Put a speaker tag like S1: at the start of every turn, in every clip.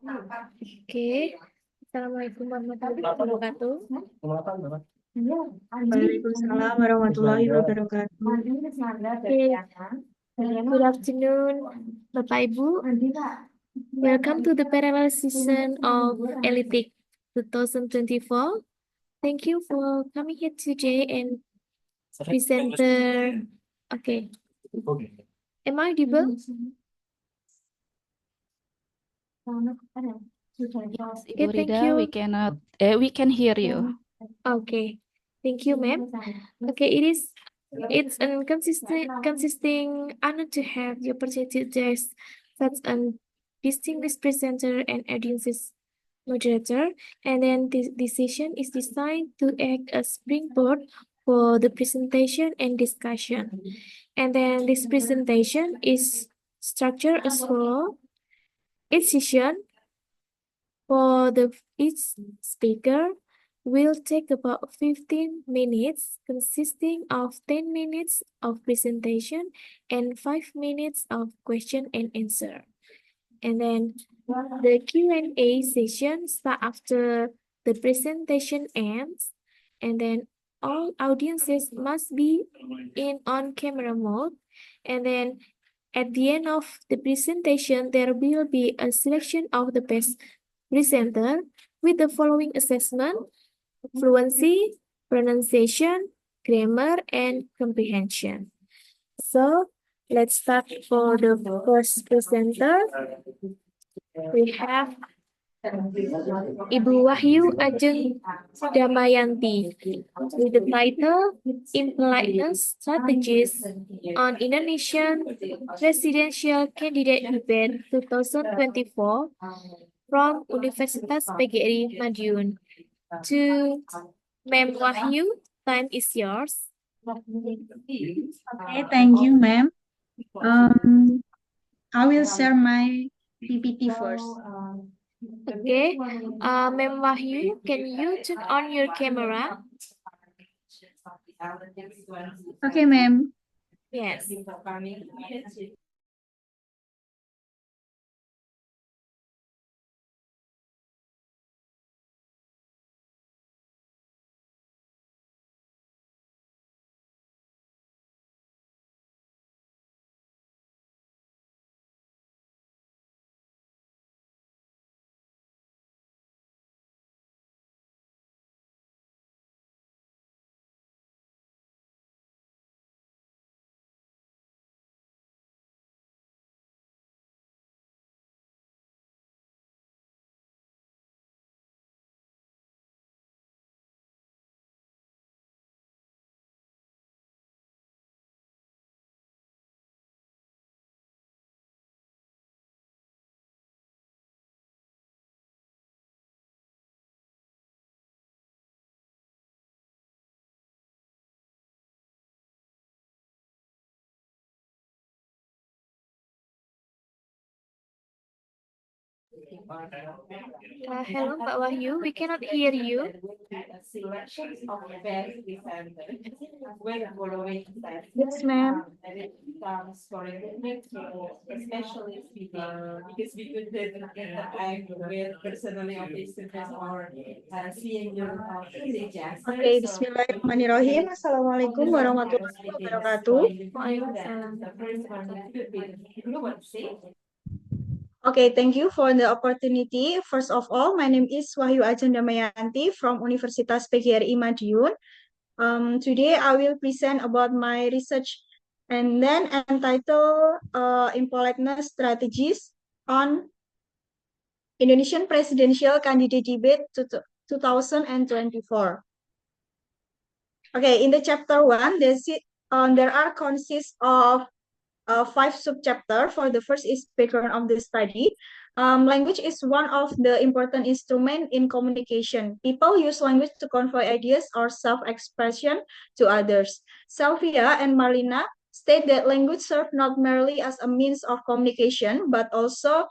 S1: Oke, Assalamualaikum warahmatullahi wabarakatuh.
S2: Waalaikumsalam warahmatullahi wabarakatuh.
S1: Oke, good afternoon, Bapak Ibu. Welcome to the parallel season of Elitic 2024. Thank you for coming here today and presenter. Okay, am I audible? Okay, thank
S3: Rida,
S1: you.
S3: we can hear you.
S1: Okay, thank you, ma'am. Okay, it's an consisting honor to have the opportunity to address such a distinguished presenter and audience's moderator. And then this session is designed to act as springboard for the presentation and discussion. And then this presentation is structured as follows. Each session for each speaker will take about 15 minutes, consisting of 10 minutes of presentation and 5 minutes of question and answer. And then the Q&A session starts after the presentation ends, and then all audiences must be in on camera mode. And then at the end of the presentation, there will be a selection of the best presenter with the following assessment: fluency, pronunciation, grammar, and comprehension. So let's start for the first presenter. We have Ibu Wahyu Ajeng Damayanti with the title Impoliteness Strategies on Indonesian Presidential Candidate Debate 2024 from Universitas PGRI Madiun. To Ma'am Wahyu, time is yours.
S2: Okay, thank you, ma'am. I will share my PPT first.
S1: Okay, Ma'am Wahyu, can you turn on your camera?
S2: Okay, ma'am.
S1: Yes. Hello, Mbak Wahyu, we cannot hear you.
S2: Yes, ma'am. Oke, Bismillahirrahmanirrahim. Assalamualaikum warahmatullahi wabarakatuh.
S1: Waalaikumsalam.
S2: Okay, thank you for the opportunity. First of all, my name is Wahyu Ajan Damayanti from Universitas PGRI Madiun. Today I will present about my research and then entitled Impoliteness Strategies on Indonesian Presidential Candidate Debate 2024. Okay, in the chapter 1, there are consists of 5 subchapter. For the first is background of the study. Language is one of the important instrument in communication. People use language to convey ideas or self-expression to others. Sylvia and Marlina state that language serves not merely as a means of communication, but also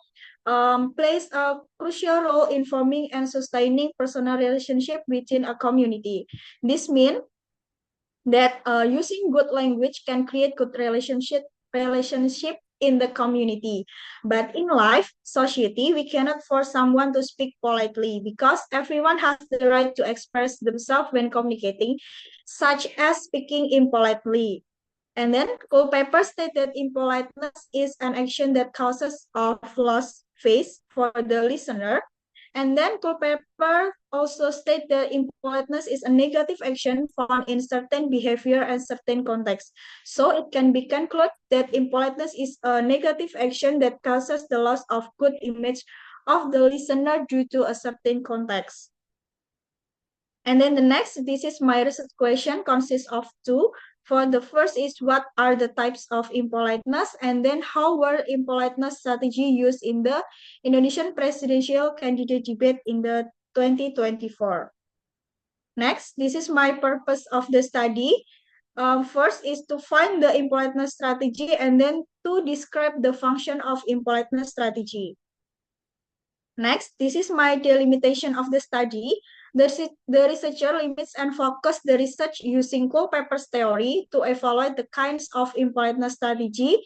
S2: plays a crucial role in forming and sustaining personal relationship within a community. This means that using good language can create good relationship in the community. But in life, society, we cannot force someone to speak politely because everyone has the right to express themselves when communicating, such as speaking impolitely. And then Culpeper stated that impoliteness is an action that causes of lost face for the listener. And then Culpeper also stated that impoliteness is a negative action found in certain behavior and certain contexts. So it can be concluded that impoliteness is a negative action that causes the loss of good image of the listener due to a certain context. And then the next, this is my research question, consists of 2. For the first is what are the types of impoliteness, and then how were impoliteness strategy used in the Indonesian presidential candidate debate in the 2024. Next, this is my purpose of the study. First is to find the impoliteness strategy and then to describe the function of impoliteness strategy. Next, this is my delimitation of the study. The researcher limits and focus the research using Culpeper's theory to evaluate the kinds of impoliteness strategy.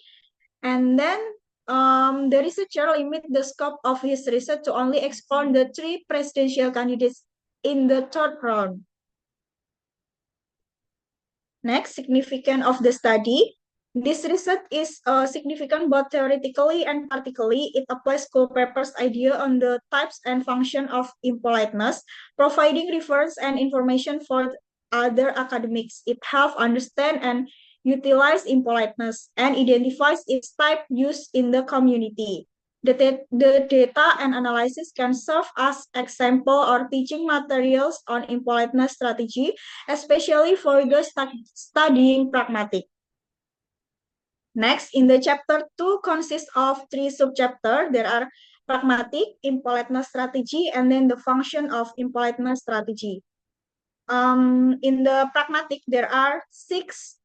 S2: And then the researcher limit the scope of his research to only explore the 3 presidential candidates in the 3rd round. Next, significance of the study. This research is significant both theoretically and practically. It applies Culpeper's idea on the types and function of impoliteness, providing reference and information for other academics. It helps understand and utilize impoliteness and identifies its type used in the community. The data and analysis can serve as example or teaching materials on impoliteness strategy, especially for the studying pragmatic. Next, in the chapter 2 consists of 3 subchapters. There are pragmatic, impoliteness strategy, and then the function of impoliteness strategy. In the pragmatic, there are 6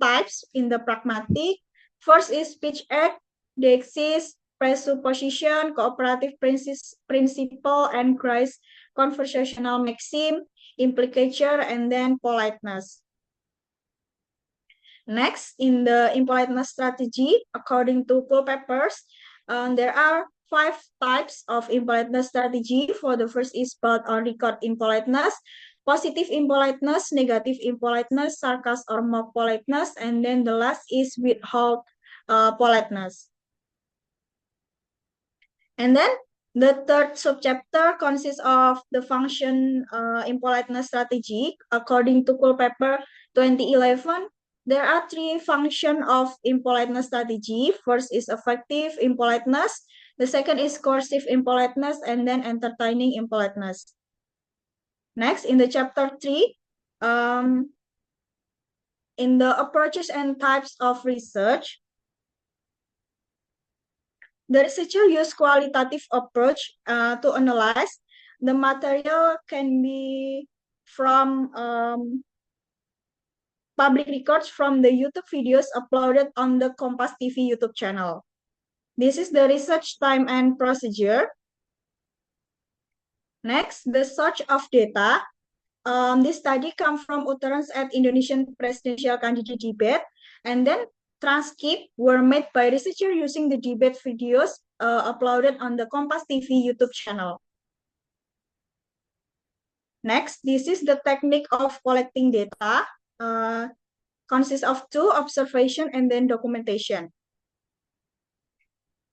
S2: types in the pragmatic. First is speech act, deixis, presupposition, cooperative principle, and grace, conversational maxim, implicature, and then politeness. Next, in the impoliteness strategy, according to Culpeper, there are 5 types of impoliteness strategy. For the first is bold or record impoliteness, positive impoliteness, negative impoliteness, sarcasm or mock politeness, and then the last is withhold politeness. And then the 3rd subchapter consists of the function impoliteness strategy. According to Culpeper 2011, there are 3 functions of impoliteness strategy. First is effective impoliteness. The second is coercive impoliteness, and then entertaining impoliteness. Next, in the chapter 3, in the approaches and types of research, the researcher used qualitative approach to analyze. The material can be from public records from the YouTube videos uploaded on the Kompas TV YouTube channel. This is the research time and procedure. Next, the search of data. This study comes from utterance at Indonesian presidential candidate debate, and then transcripts were made by researchers using the debate videos uploaded on the Kompas TV YouTube channel. Next, this is the technique of collecting data. Consists of 2, observation and then documentation.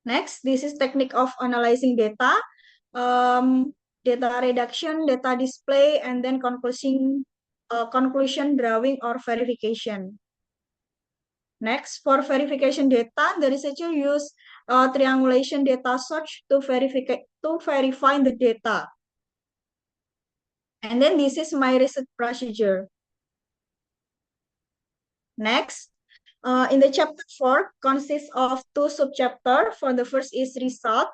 S2: Next, this is technique of analyzing data. Data reduction, data display, and then conclusion drawing or verification. Next, for verification data, the researcher use triangulation data search to verify the data. And then this is my research procedure. Next, in the chapter 4 consists of 2 subchapters. For the first is result.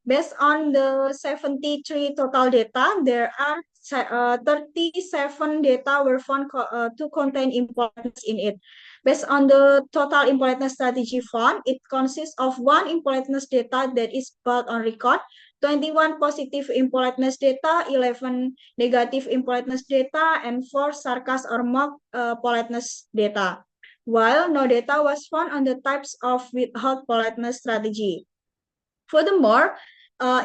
S2: Based on the 73 total data, there are 37 data were found to contain impoliteness in it. Based on the total impoliteness strategy found, it consists of 1 impoliteness data that is brought on record, 21 positive impoliteness data, 11 negative impoliteness data, and 4 sarcasm or mock politeness data, while no data was found on the types of withheld politeness strategy. Furthermore,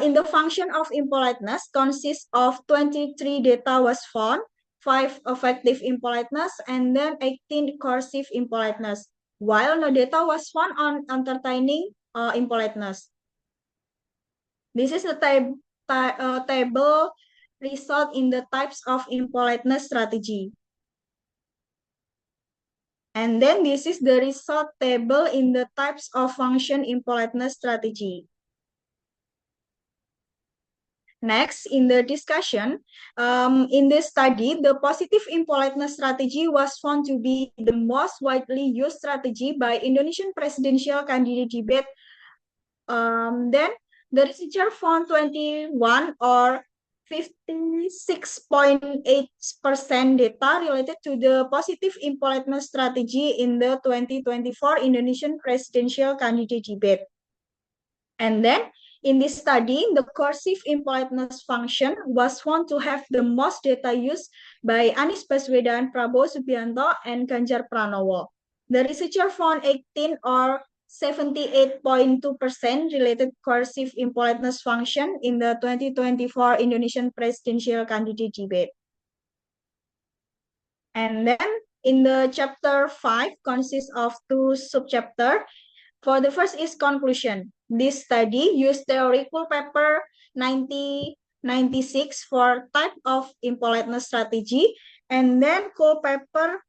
S2: in the function of impoliteness consists of 23 data was found, 5 effective impoliteness, and then 18 coercive impoliteness, while no data was found on entertaining impoliteness. This is the table result in the types of impoliteness strategy. And then this is the result table in the types of function impoliteness strategy. Next, in the discussion, in this study, the positive impoliteness strategy was found to be the most widely used strategy by Indonesian presidential candidate debate. Then the researcher found 21 or 56.8% data related to the positive impoliteness strategy in the 2024 Indonesian presidential candidate debate. And then in this study, the coercive impoliteness function was found to have the most data used by Anies Baswedan, Prabowo Subianto, and Ganjar Pranowo. The researcher found 18 or 78.2% related coercive impoliteness function in the 2024 Indonesian presidential candidate debate. And then in the chapter 5 consists of 2 subchapters. For the first is conclusion. This study used theoretical paper 9096 for type of impoliteness strategy, and then co-paper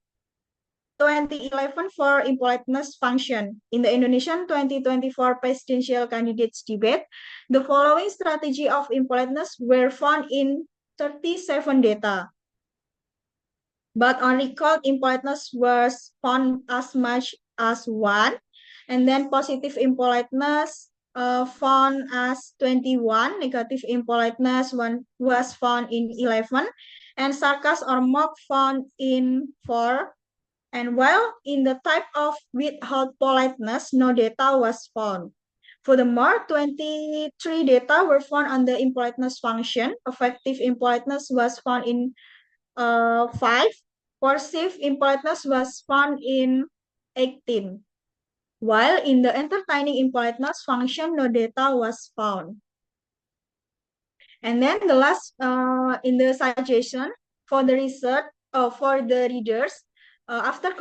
S2: 2011 for impoliteness function. In the Indonesian 2024 presidential candidates debate, the following strategy of impoliteness were found in 37 data. But on record, impoliteness was found as much as 1. And then positive impoliteness found as 21, negative impoliteness was found in 11, and sarcasm or mock found in 4. And while in the type of withheld politeness, no data was found. Furthermore, 23 data were found on the impoliteness function. Effective impoliteness was found in 5. Coercive impoliteness was found in 18. While in the entertaining impoliteness function, no data was found. And then the last in the suggestion for the research, for the readers, after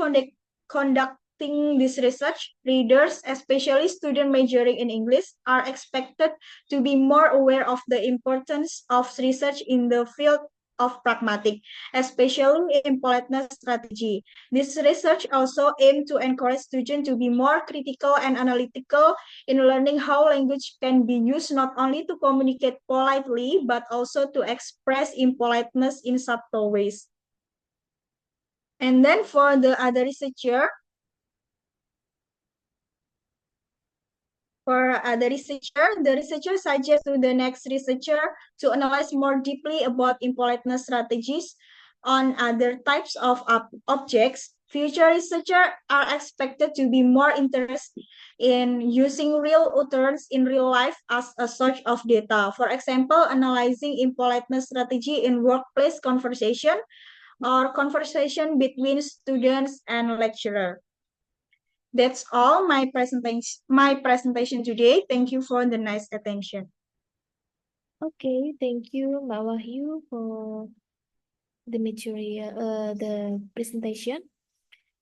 S2: conducting this research, readers, especially students majoring in English, are expected to be more aware of the importance of research in the field of pragmatic, especially in politeness strategy. This research also aimed to encourage students to be more critical and analytical in learning how language can be used not only to communicate politely, but also to express impoliteness in subtle ways. And then for the other researcher, the researcher suggests to the next researcher to analyze more deeply about impoliteness strategies on other types of objects Future researchers are expected to be more interested in using real utterance in real life as a source of data. For example, analyzing impoliteness strategy in workplace conversation or conversation between students and lecturer. That's all my presentation today. Thank you for the nice attention.
S1: Okay, thank you, Mbak Wahyu, for the material, the presentation.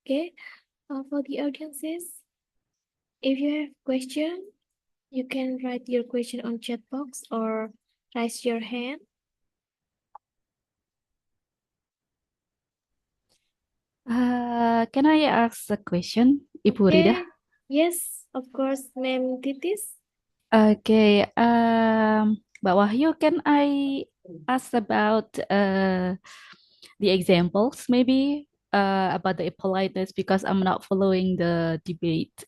S1: Okay, for the audiences, if you have question, you can write your question on chat box or raise your hand.
S3: Can I ask a question, Ibu Rida?
S1: Okay, yes, of course, Ma'am Titis.
S3: Okay, Mbak Wahyu, can I ask about the examples, maybe about the politeness, because I'm not following the debate.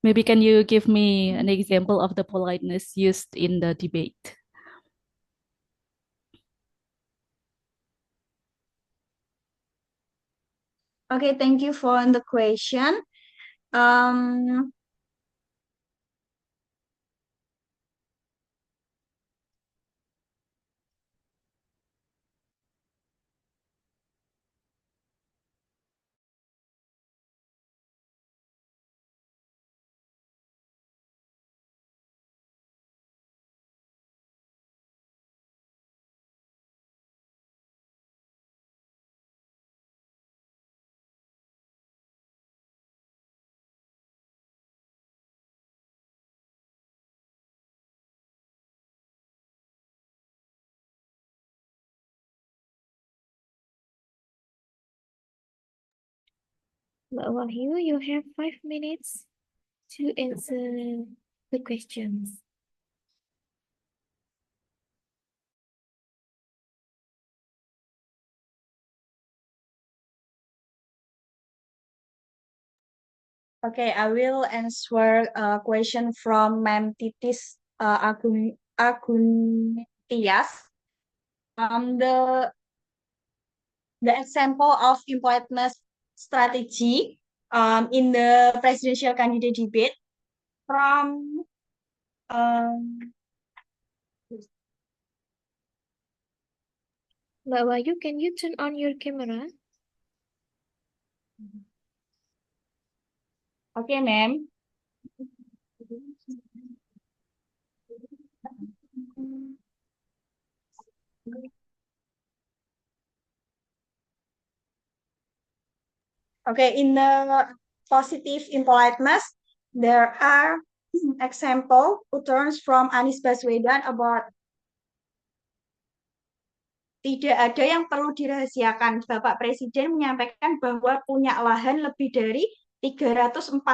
S3: Maybe can you give me an example of the politeness used in the debate?
S2: Okay, thank you for the question. Um,
S1: Mbak Wahyu, you have 5 minutes to answer the questions.
S2: okay, I will answer a question from Ma'am Titis Aguntias. The example of impoliteness strategy in the presidential candidate debate from
S1: Mbak Wahyu, can you turn on your camera?
S2: okay, ma'am. Okay, in the positive impoliteness, there are example utterance from Anies Baswedan about tidak ada yang perlu dirahasiakan. Bapak Presiden menyampaikan bahwa punya lahan lebih dari 340.000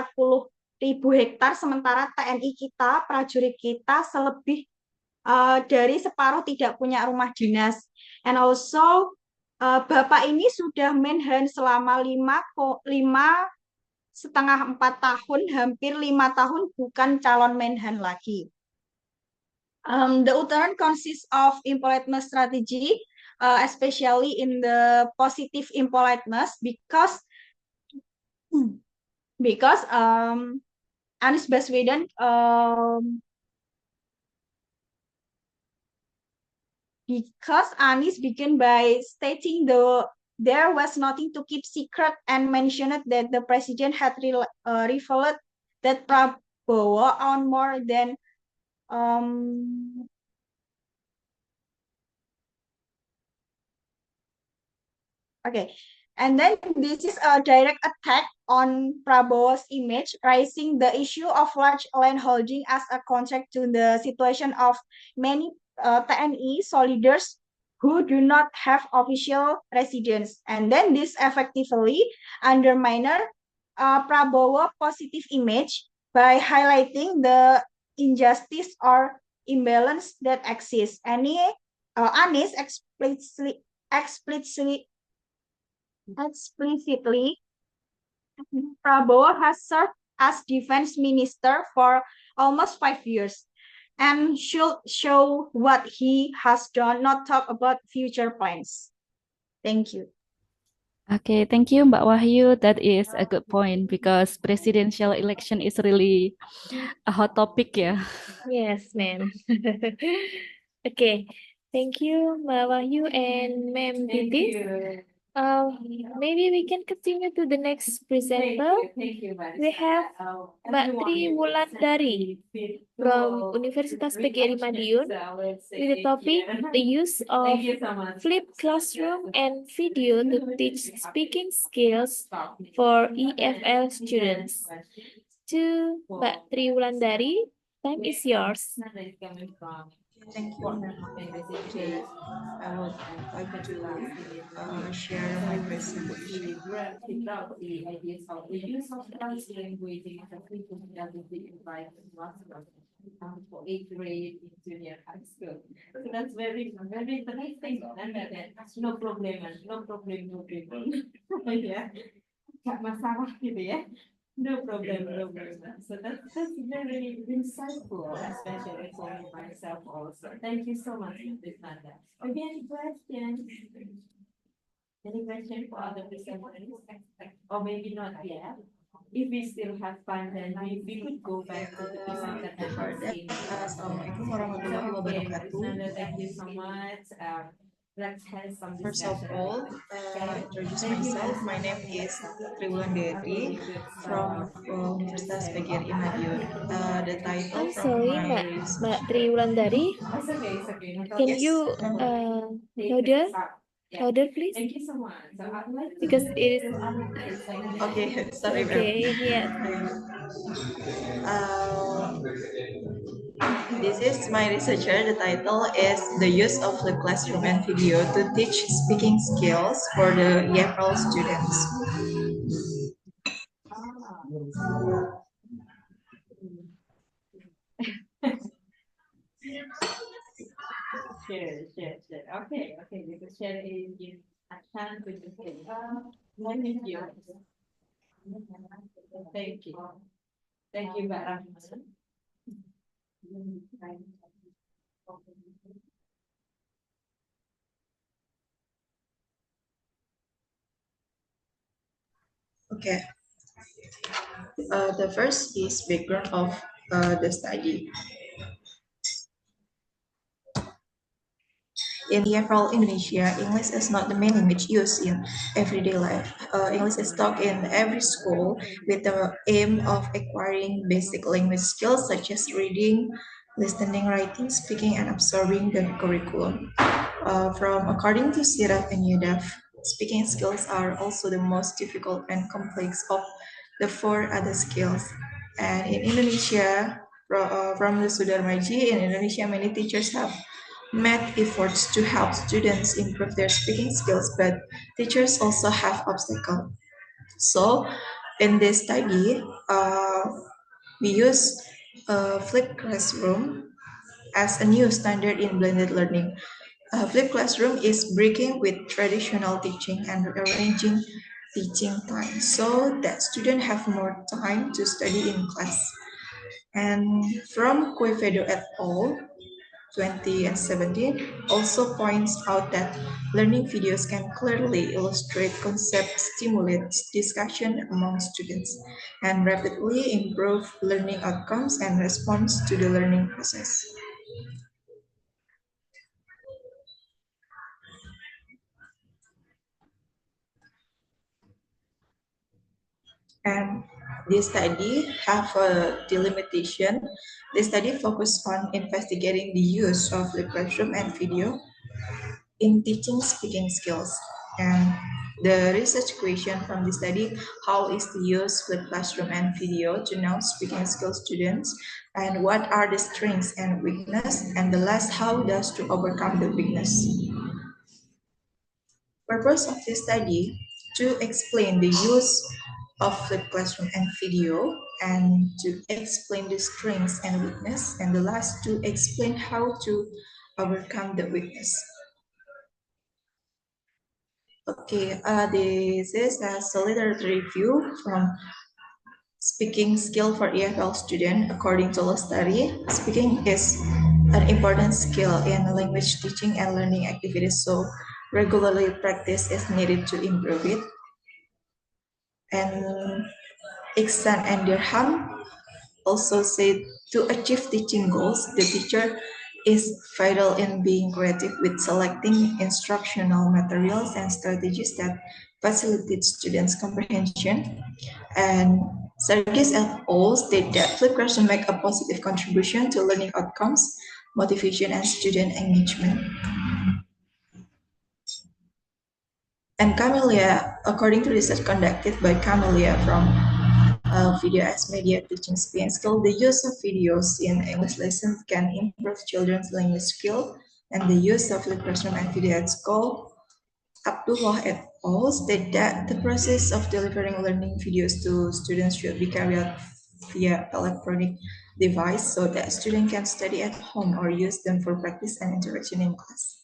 S2: hektar, sementara TNI kita, prajurit kita selebih dari separuh tidak punya rumah dinas. And also, Bapak ini sudah menhan selama 5,5–4 tahun, hampir 5 tahun bukan calon menhan lagi. The utterance consists of impoliteness strategy, especially in the positive impoliteness, because Anies Baswedan began by stating there was nothing to keep secret and mentioned that the president had revealed that Prabowo on more than okay. And then this is a direct attack on Prabowo's image, raising the issue of large land holding as a contract to the situation of many TNI soldiers who do not have official residence. And then this effectively undermines Prabowo positive image by highlighting the injustice or imbalance that exists. Anies explicitly, Prabowo has served as defense minister for almost 5 years and should show what he has done, not talk about future plans. Thank you.
S3: Okay, thank you, Mbak Wahyu. That is a good point because presidential election is really a hot topic, yeah.
S1: Yes, ma'am. Okay, thank you, Mbak Wahyu and Ma'am Titis. Maybe we can continue to the next presenter. We have Mbak Tri Wulandari from Universitas PGRI Madiun with the topic the use of flipped classroom and video to teach speaking skills for EFL students. To Mbak Tri Wulandari, time is yours.
S4: Thank you, ma'am. Today, I would like to share my presentation.
S5: For 8th grade in junior high school. So that's very interesting. No problem, no problem. Ya, nggak masalah gitu ya. No problem. So that's very insightful, especially for myself also. Thank you so much, Ms. Nanda. Maybe any questions? Any question for other presenters? Or maybe not yet. If we still have time, then we could go back to the presenter that was in.
S4: Assalamualaikum warahmatullahi wabarakatuh.
S5: Nanda, thank you so much. Let's have some
S4: First of
S5: discussion.
S4: all, introduce myself. My name is Tri Wulandari from Universitas PGRI Madiun. The title
S1: I'm
S4: from
S1: sorry,
S4: my
S1: Mbak Tri Wulandari.
S5: It's okay.
S1: Can
S4: Yes,
S1: you louder, please?
S5: Thank you so much. So I'd like to
S1: Because it is
S4: Okay, sorry, ma'am.
S1: okay. Yes.
S4: This is my researcher. The title is The Use of the Classroom and Video to Teach Speaking Skills for the EFL Students.
S5: Share. Okay. You can share it in a chance with the thing. Thank you. Thank you, Mbak Rahman.
S4: Okay. The first is background of the study. In EFL Indonesia, English is not the main language used in everyday life. English is taught in every school with the aim of acquiring basic language skills such as reading, listening, writing, speaking, and absorbing the curriculum. According to Sirat and Yudaf, speaking skills are also the most difficult and complex of the 4 other skills. And in Indonesia, from the Sudarmaji, in Indonesia, many teachers have made efforts to help students improve their speaking skills, but teachers also have obstacles. So, in this study, we use flipped classroom as a new standard in blended learning. Flipped classroom is breaking with traditional teaching and rearranging teaching time so that students have more time to study in class. And from Quevedo et al., 2017 also points out that learning videos can clearly illustrate concepts, stimulate discussion among students, and rapidly improve learning outcomes and response to the learning process. And this study have a delimitation. This study focused on investigating the use of the classroom and video in teaching speaking skills. And the research question from the study, how is the use with classroom and video to know speaking skills students, and what are the strengths and weakness, and the last, how does to overcome the weakness. Purpose of this study to explain the use of the classroom and video, and to explain the strengths and weakness, and the last to explain how to overcome the weakness. Okay, this is a literature review from speaking skill for EFL student. According to the study, speaking is an important skill in language teaching and learning activities, so regularly practice is needed to improve it. And Iksan and Dirham also said to achieve teaching goals, the teacher is vital in being creative with selecting instructional materials and strategies that facilitate students' comprehension. And Sergis et al. State that flipped classroom make a positive contribution to learning outcomes, motivation, and student engagement. And Camellia, according to research conducted by Camellia from Video as Media Teaching Speaking Skill, the use of videos in English lessons can improve children's language skill, and the use of flipped classroom and video at school. Abdullah et al. State that the process of delivering learning videos to students should be carried out via electronic device so that students can study at home or use them for practice and interaction in class.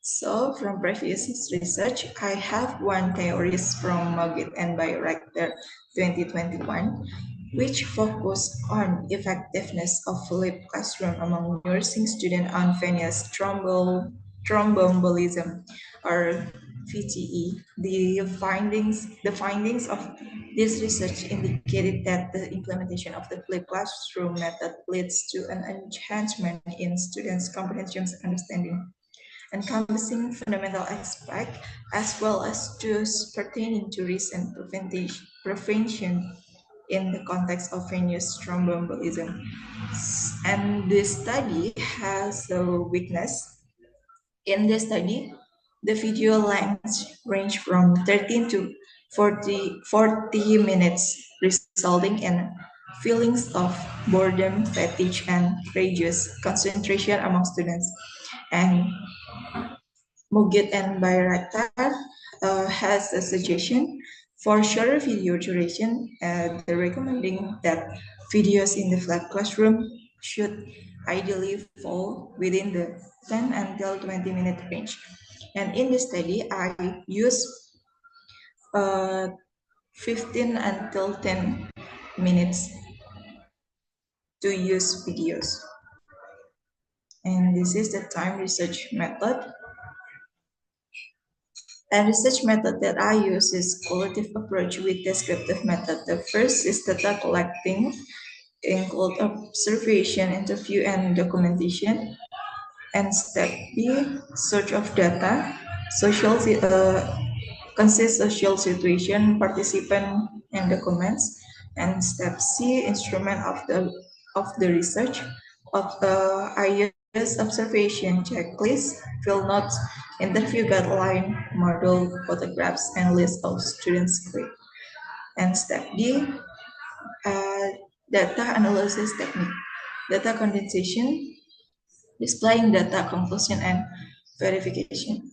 S4: So from previous research, I have one theories from Mogit and Bioreactor 2021, which focus on effectiveness of flipped classroom among nursing students on venous thromboembolism or VTE. The findings of this research indicated that the implementation of the flipped classroom method leads to an enhancement in students' comprehension understanding, encompassing fundamental aspects as well as those pertaining to risk and prevention in the context of venous thromboembolism. And this study has a weakness. In this study, the video length range from 13 to 40 minutes, resulting in feelings of boredom, fatigue, and reduced concentration among students. And Mogit and Bayraktar has a suggestion for shorter video duration. They're recommending that videos in the flat classroom should ideally fall within the 10 until 20-minute range. And in the study, I use 15 until 10 minutes to use videos. And this is the time research method. A research method that I use is qualitative approach with descriptive method. The first is data collecting, include observation, interview, and documentation. And step B, search of data, consists social situation, participant, and documents. And step C, instrument of the research. I use observation checklist, field notes, interview guideline, model, photographs, and list of students' grade. And step D, data analysis technique, data condensation, displaying data, conclusion, and verification.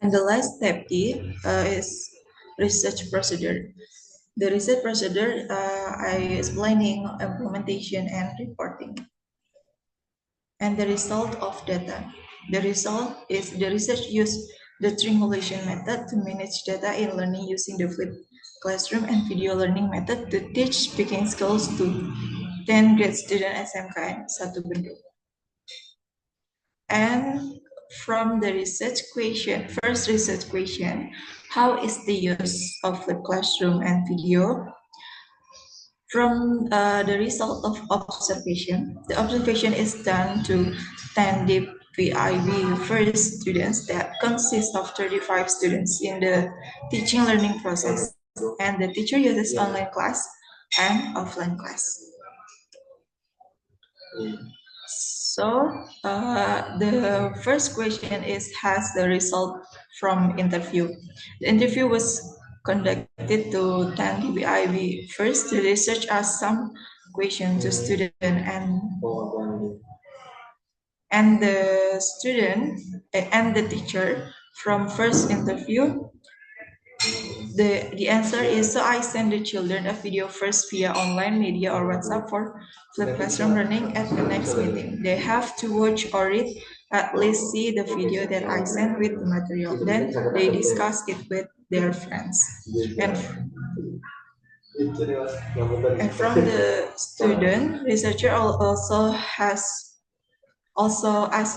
S4: And the last step D is research procedure. The research procedure I explaining implementation and reporting. And the result of data. The result is the research used the triangulation method to manage data in learning using the flipped classroom and video learning method to teach speaking skills to 10 grade student SMKN Satu Bendung. And from the research question, first research question, how is the use of flipped classroom and video? From the result of observation, the observation is done to 10 DPIB first students that consist of 35 students in the teaching learning process, and the teacher uses online class and offline class. So the first question is, has the result from interview? The interview was conducted to 10 DPIB. First, the research asked some questions to student and the student and the teacher. From first interview, the answer is, so I send the children a video first via online media or WhatsApp for flipped classroom learning. At the next meeting, they have to watch or read, at least see the video that I sent with the material. Then they discuss it with their friends. And from the student, researcher also asked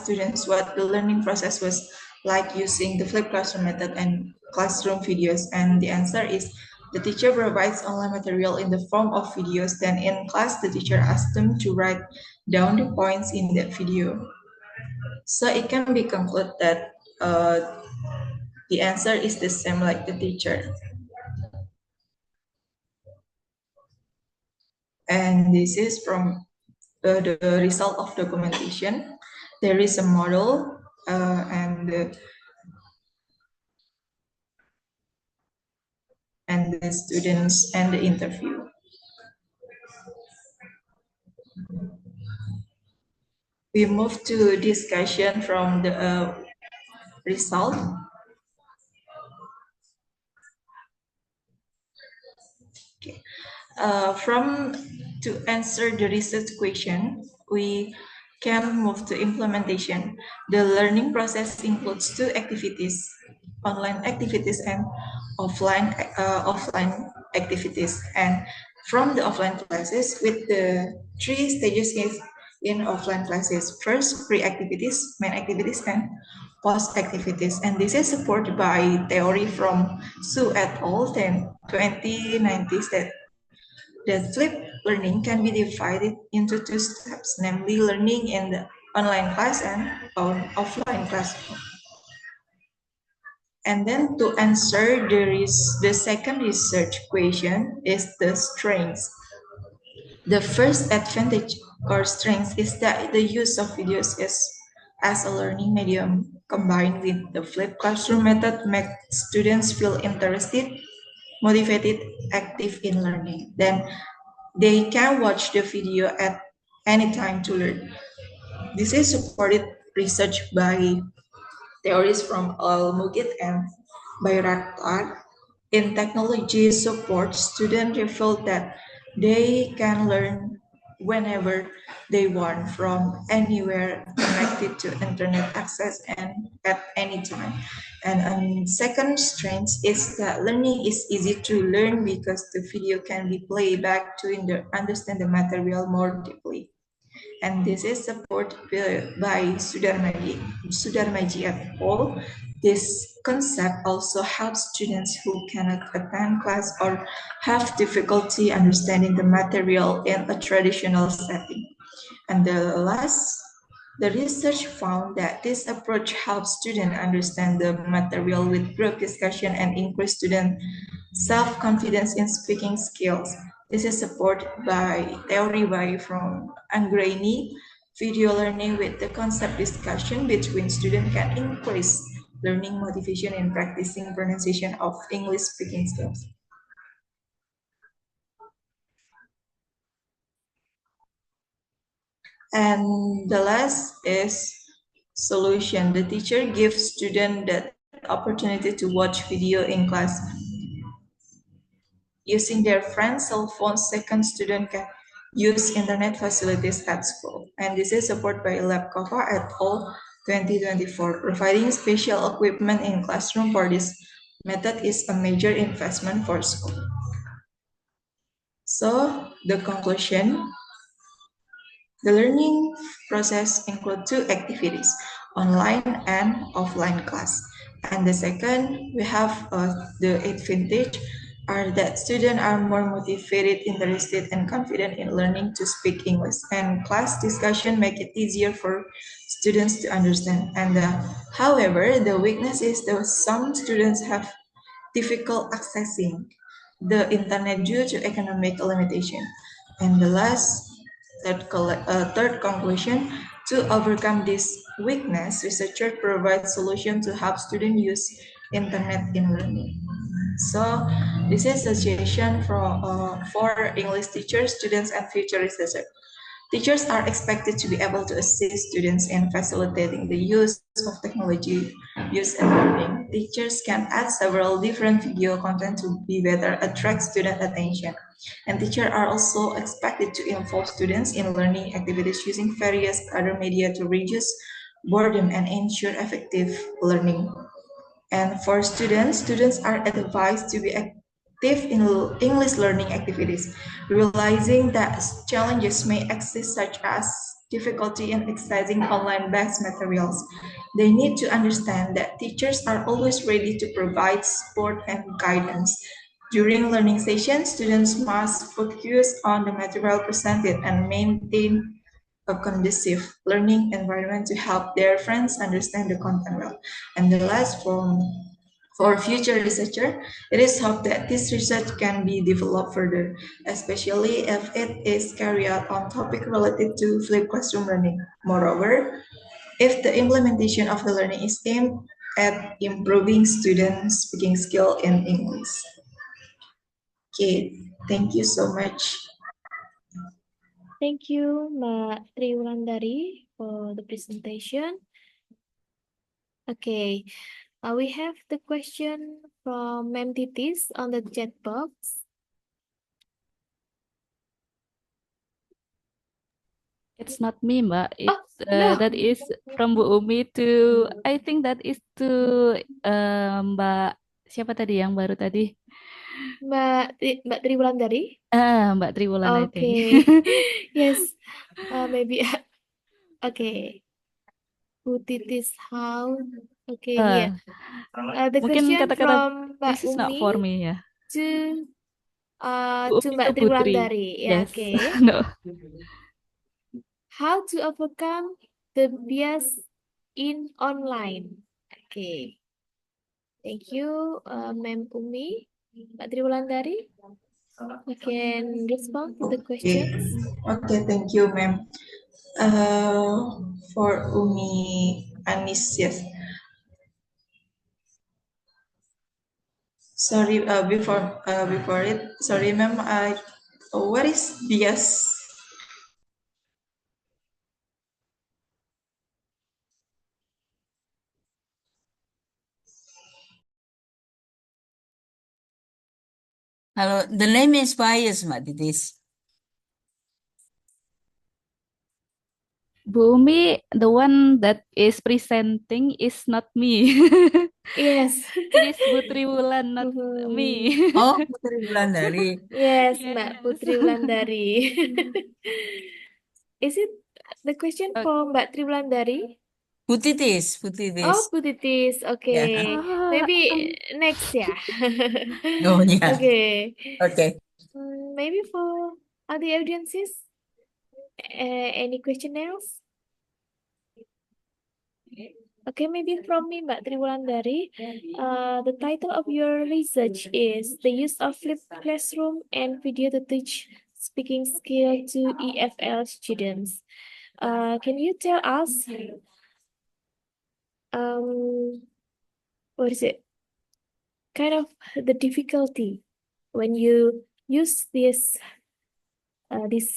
S4: students what the learning process was like using the flipped classroom method and classroom videos? And the answer is the teacher provides online material in the form of videos. Then in class, the teacher asks them to write down the points in that video. So it can be concluded that the answer is the same like the teacher. And this is from the result of documentation. There is a model and the students and the interview. We move to discussion from the result. Okay. To answer the research question, we can move to implementation. The learning process includes two activities, online activities and offline activities. And from the offline classes, with the 3 stages in offline classes: first, pre-activities, main activities, and post-activities. And this is supported by theory from Su et al. 2019 that flipped learning can be divided into 2 steps, namely learning in the online class and offline class. And then to answer the second research question is the strengths. The first advantage or strength is that the use of videos as a learning medium combined with the flipped classroom method makes students feel interested, motivated, active in learning. Then they can watch the video at any time to learn. This is supported research by theories from Al-Mugid and Bayraktar. In technology support, students feel that they can learn whenever they want from anywhere connected to internet access and at any time. And second strength is that learning is easy to learn because the video can be played back to understand the material more deeply. And this is supported by Sudarmaji et al. This concept also helps students who cannot attend class or have difficulty understanding the material in a traditional setting. And the research found that this approach helps students understand the material with group discussion and increase student self-confidence in speaking skills. This is supported by theory from Angraini. Video learning with the concept discussion between students can increase learning motivation in practicing pronunciation of English speaking skills. And the last is solution. The teacher gives students the opportunity to watch video in class. Using their friend's cell phone, second student can use internet facilities at school. And this is supported by Labkova et al. 2024. Providing special equipment in classroom for this method is a major investment for school. So the conclusion, the learning process includes 2 activities, online and offline class. And the second, we have the advantage are that students are more motivated, interested, and confident in learning to speak English. And class discussion make it easier for students to understand. And however, the weakness is that some students have difficult accessing the internet due to economic limitation. And the third conclusion, to overcome this weakness, researchers provide solutions to help students use internet in learning. So this is a suggestion for English teachers, students, and future researchers. Teachers are expected to be able to assist students in facilitating the use of technology use in learning. Teachers can add several different video content to be better attract student attention. And teachers are also expected to involve students in learning activities using various other media to reduce boredom and ensure effective learning. And for students are advised to be active in English learning activities, realizing that challenges may exist such as difficulty in accessing online-based materials. They need to understand that teachers are always ready to provide support and guidance. During learning sessions, students must focus on the material presented and maintain a conducive learning environment to help their friends understand the content well. And the last form for future researcher, it is hoped that this research can be developed further, especially if it is carried out on topic related to flipped classroom learning. Moreover, if the implementation of the learning is aimed at improving students' speaking skill in English. Okay, thank you so much.
S1: Thank you, Mbak Triwulandari, for the presentation. Okay, we have the question from Mem Titis on the chat box.
S3: It's not me, Mbak.
S1: Oh,
S3: It's
S1: no.
S3: that is from Bu Umi to, I think that is to Mbak siapa tadi yang baru tadi?
S1: Mbak Triwulandari?
S3: Mbak Triwulan, I think.
S1: Okay. Yes. Maybe. Okay. Who did this? How? Okay, here. The
S3: Mungkin
S1: question
S3: kata-kata
S1: from Mbak
S3: this is not for
S1: Umi
S3: me ya.
S1: to Mbak
S3: Putri.
S1: Triwulandari. Yeah,
S3: Yes.
S1: okay.
S3: No.
S1: How to overcome the bias in online? Okay. Thank you, Ma'am Umi. Mbak Triwulandari, you can respond to the questions.
S4: Okay, thank you, ma'am. For Umi Anis, yes. Sorry, before it, sorry, ma'am. What is bias?
S6: Hello, the name is bias, Mbak Titis.
S3: Bu Umi, the one that is presenting is not me.
S1: Yes.
S3: It is Bu Triwulan, not me.
S6: Oh, Putri Wulandari.
S1: Yes, Mbak Putri Wulandari. Is it the question for Mbak Triwulandari?
S6: Putitis,
S1: Oh,
S6: Putitis.
S1: Putitis. Okay. Maybe next, yeah.
S6: Oh, yeah.
S1: Okay.
S6: Okay.
S1: Maybe for other audiences, any question else? Okay, maybe from me, Mbak Triwulandari. The title of your research is The Use of Flipped Classroom and Video to Teach Speaking Skill to EFL Students. Can you tell us what is it? Kind of the difficulty when you use this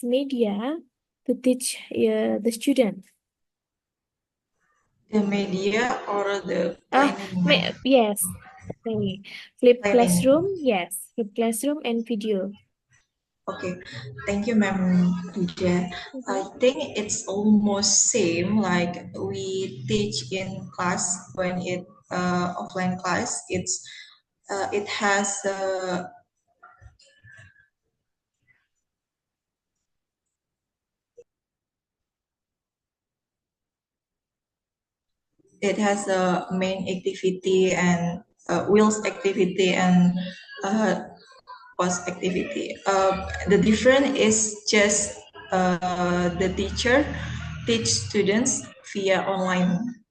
S1: media to teach the student.
S4: The media or the
S1: Yes, maybe flipped
S4: planning.
S1: classroom. Yes, flipped classroom and video.
S4: Okay, thank you, ma'am. I think it's almost same like we teach in class when it offline class. It has a main activity and wheels activity and post activity. The difference is just the teacher teach students via online.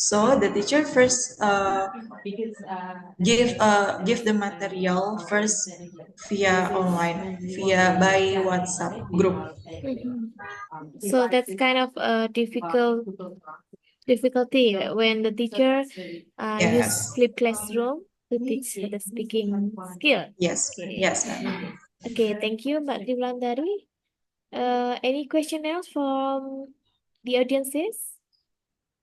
S4: So the teacher first give the material first via online, by WhatsApp group.
S1: So that's kind of a difficulty when the teacher use flipped classroom to teach the speaking skill.
S4: Yes,
S1: Okay.
S4: yes, ma'am.
S1: Okay, thank you, Mbak Triwulandari. Any question else from the audiences?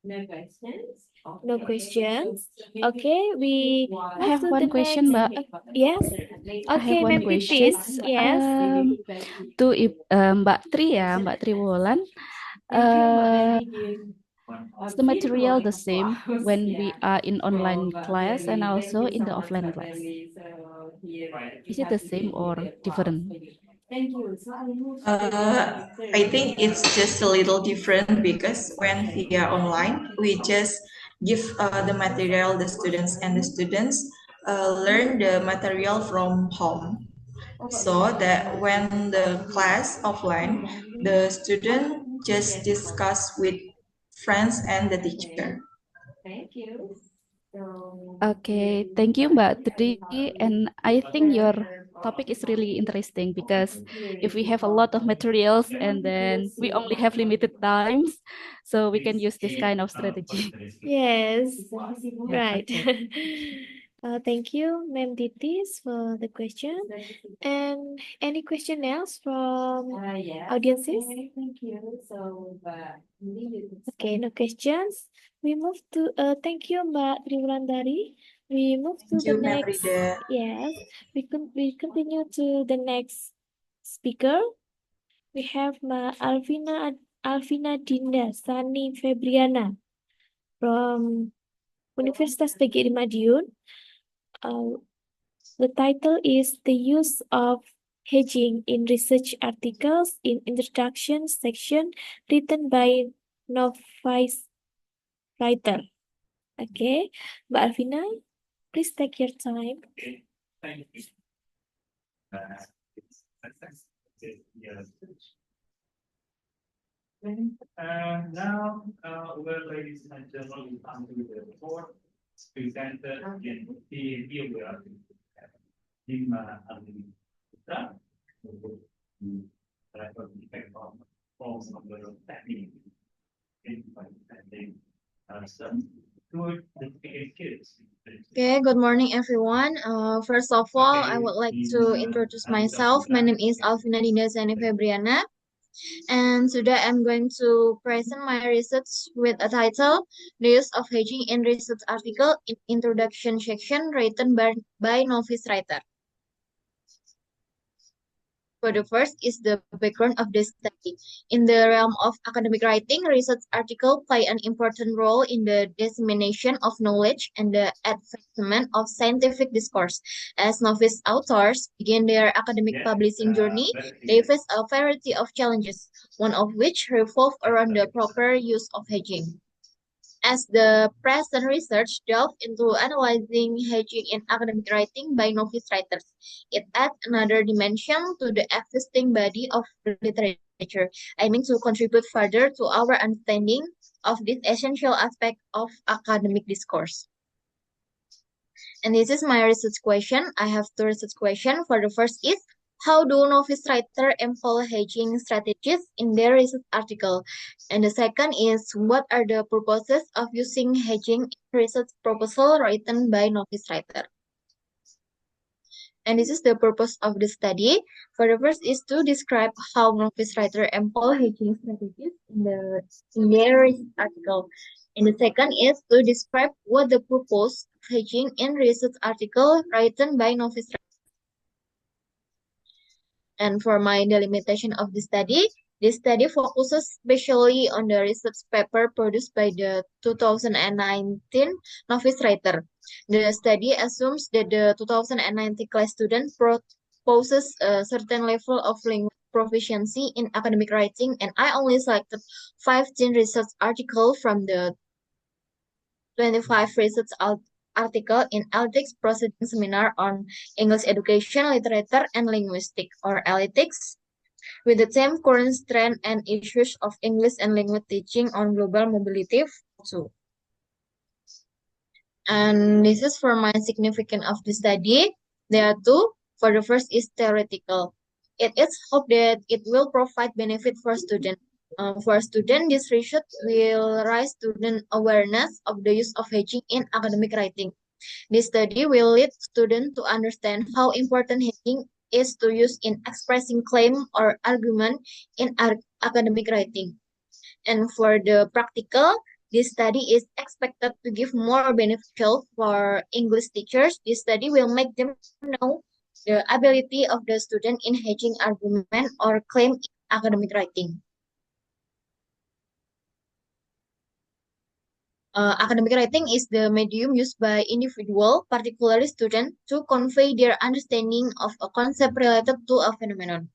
S5: No questions.
S1: No questions. Okay, we
S3: I have
S1: to
S3: one
S1: the
S3: question,
S1: next.
S3: Mbak.
S1: Yes.
S3: I have
S1: Okay,
S3: one
S1: Ma'am
S3: question.
S1: Titis. Yes.
S3: To Mbak Tri ya, Mbak Triwulan. Is the material the same when we are in online class and also in the offline class? Is it the same or different?
S5: Thank you. So I move
S4: I think it's just a little different because when via online, we just give the material the students and the students learn the material from home. So that when the class offline, the student just discuss with friends and the teacher.
S5: Thank you. So
S3: Okay, thank you, Mbak Tri. And I think your topic is really interesting because if we have a lot of materials and then we only have limited times, so we can use this kind of strategy.
S1: Yes,
S3: Yeah,
S1: right.
S3: okay.
S1: Thank you, Ma'am Ditis, for the question. And any question else from
S5: yes.
S1: audiences?
S5: Okay, thank you. So
S1: Okay, no questions. We move to thank you, Mbak Triwulandari. We move to
S4: Thank
S1: the
S4: you, Ma'am
S1: next.
S4: Rida.
S1: Yes, we continue to the next speaker. We have Alvina Dinda Sani Febriana from Universitas PGRI Madiun. The title is The Use of Hedging in Research Articles in Introduction section written by novice writer. Okay, Mbak Alvina, please take your time.
S7: Thank you. Now, well, ladies and gentlemen, we come to the report presented in the geography. Lima Alvina, effect of forms of the technique in understanding some good kids.
S2: Okay, good morning, everyone. First of all, I would like to introduce myself. My name is Alvina Dinda Sani Febriana, and today I'm going to present my research with a title, The Use of Hedging in Research Article in Introduction section written by novice writer. For the first is the background of the study. In the realm of academic writing, research articles play an important role in the dissemination of knowledge and the advancement of scientific discourse. As novice authors begin their academic publishing journey, they face a variety of challenges, one of which revolve around the proper use of hedging. As the present research delves into analyzing hedging in academic writing by novice writers, it adds another dimension to the existing body of literature, aiming to contribute further to our understanding of this essential aspect of academic discourse. And this is my research question. I have two research questions. For the first is, how do novice writers employ hedging strategies in their research article? And the second is, what are the purposes of using hedging in research proposal written by novice writer? And this is the purpose of the study. For the first is to describe how novice writer employ hedging strategies in their research article. And the second is to describe what the purpose of hedging in research article written by novice writer. And for my delimitation of the study focuses especially on the research paper produced by the 2019 novice writer. The study assumes that the 2019 class student possesses a certain level of language proficiency in academic writing, and I only selected 15 research articles from the 25 research article in LTIC's proceeding seminar on English education, literature, and linguistics, or LETICS, with the theme current trends and issues of English and language teaching on global mobility too. And this is for my significance of the study. There are two. For the first is theoretical. It is hoped that it will provide benefit for students. For students, this research will raise student awareness of the use of hedging in academic writing. This study will lead students to understand how important hedging is to use in expressing claim or argument in academic writing. And for the practical, this study is expected to give more beneficial for English teachers. This study will make them know the ability of the student in hedging argument or claim in academic writing. Academic writing is the medium used by individual, particularly students, to convey their understanding of a concept related to a phenomenon.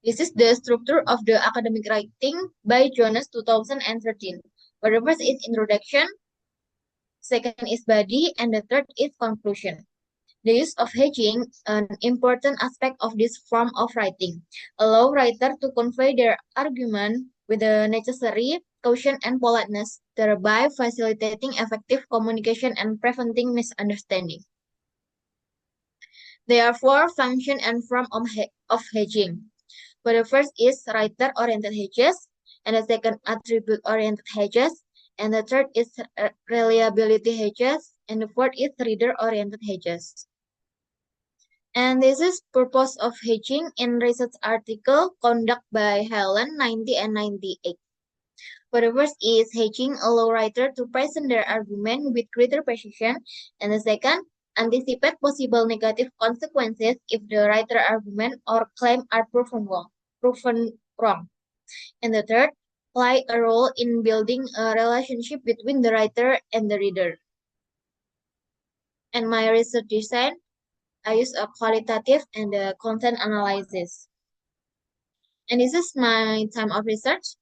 S8: This is the structure of the academic writing by Jonas 2013. Where the first is introduction, second is body, and the third is conclusion. The use of hedging, an important aspect of this form of writing, allow writer to convey their argument with the necessary caution and politeness, thereby facilitating effective communication and preventing misunderstanding. There are four functions and form of hedging. For the first is writer-oriented hedges, and the second attribute-oriented hedges, and the third is reliability hedges, and the fourth is reader-oriented hedges. And this is purpose of hedging in research article conducted by Helen 90 and 98. For the first is hedging allow writer to present their argument with greater precision, and the second anticipate possible negative consequences if the writer argument or claim are proven wrong. And the third play a role in building a relationship between the writer and the reader. And my research design, I use a qualitative and a content analysis. And this is my time of research.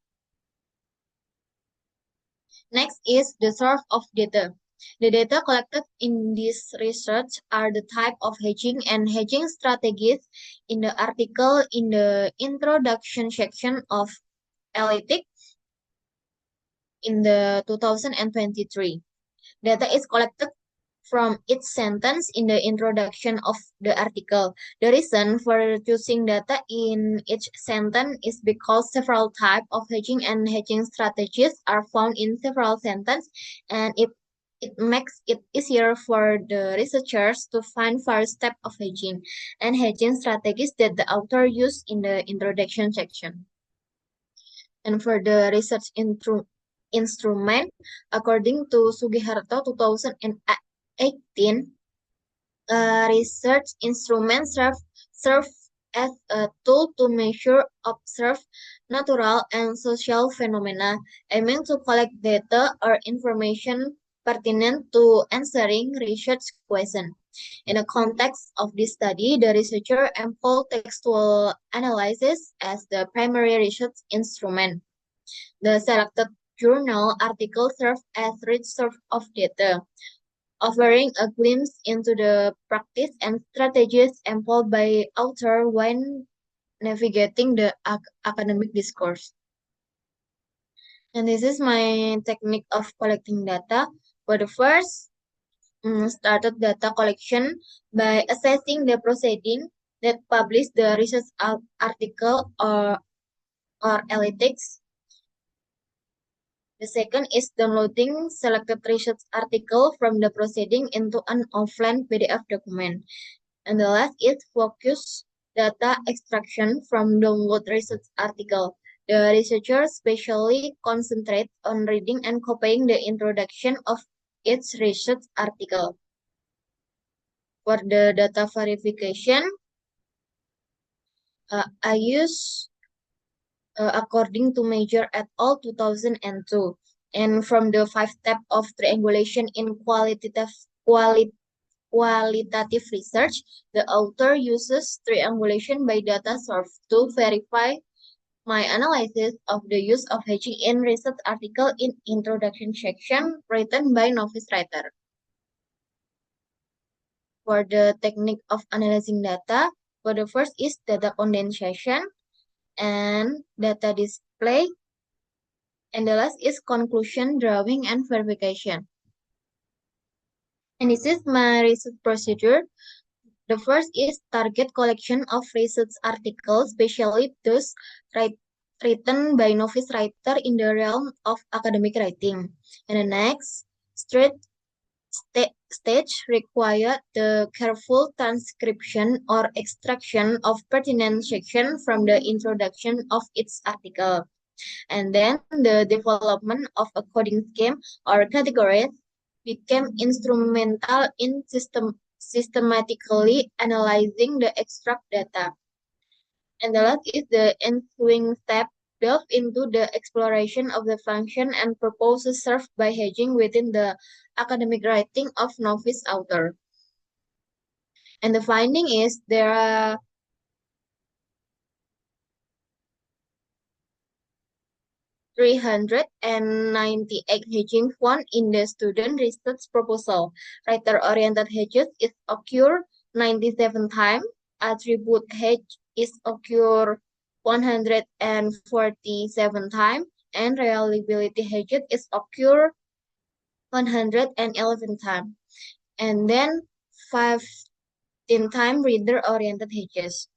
S8: Next is the source of data. The data collected in this research are the type of hedging and hedging strategies in the article in the introduction section of Analytics in the 2023. Data is collected from each sentence in the introduction of the article. The reason for choosing data in each sentence is because several types of hedging and hedging strategies are found in several sentences, and it makes it easier for the researchers to find various types of hedging and hedging strategies that the author used in the introduction section. And for the research instrument, according to Sugiharto 2018, research instruments serve as a tool to measure, observe natural and social phenomena, aiming to collect data or information pertinent to answering research questions. In the context of this study, the researcher employed textual analysis as the primary research instrument. The selected journal article serves as rich source of data, offering a glimpse into the practice and strategies employed by author when navigating the academic discourse. And this is my technique of collecting data. For the first, started data collection by assessing the proceeding that published the research article or analytics. The second is downloading selected research article from the proceeding into an offline PDF document. And the last is focus data extraction from download research article. The researchers specially concentrate on reading and copying the introduction of each research article. For the data verification, I use according to Major et al. 2002. And from the 5 steps of triangulation in qualitative research, the author uses triangulation by data source to verify my analysis of the use of hedging in research article in introduction section written by novice writer. For the technique of analyzing data, for the first is data condensation and data display, and the last is conclusion drawing and verification. And this is my research procedure. The first is target collection of research articles, especially those written by novice writer in the realm of academic writing. And the next stage require the careful transcription or extraction of pertinent section from the introduction of its article. And then the development of a coding scheme or categories became instrumental in systematically analyzing the extract data. And the last is the ensuing step delve into the exploration of the function and purposes served by hedging within the academic writing of novice author. And the finding is there are 398 hedging found in the student research proposal. Writer-oriented hedges is occur 97 times. Attribute hedge is occur 147 times. And reliability hedges is occur 111 times. And then 15 times reader-oriented hedges.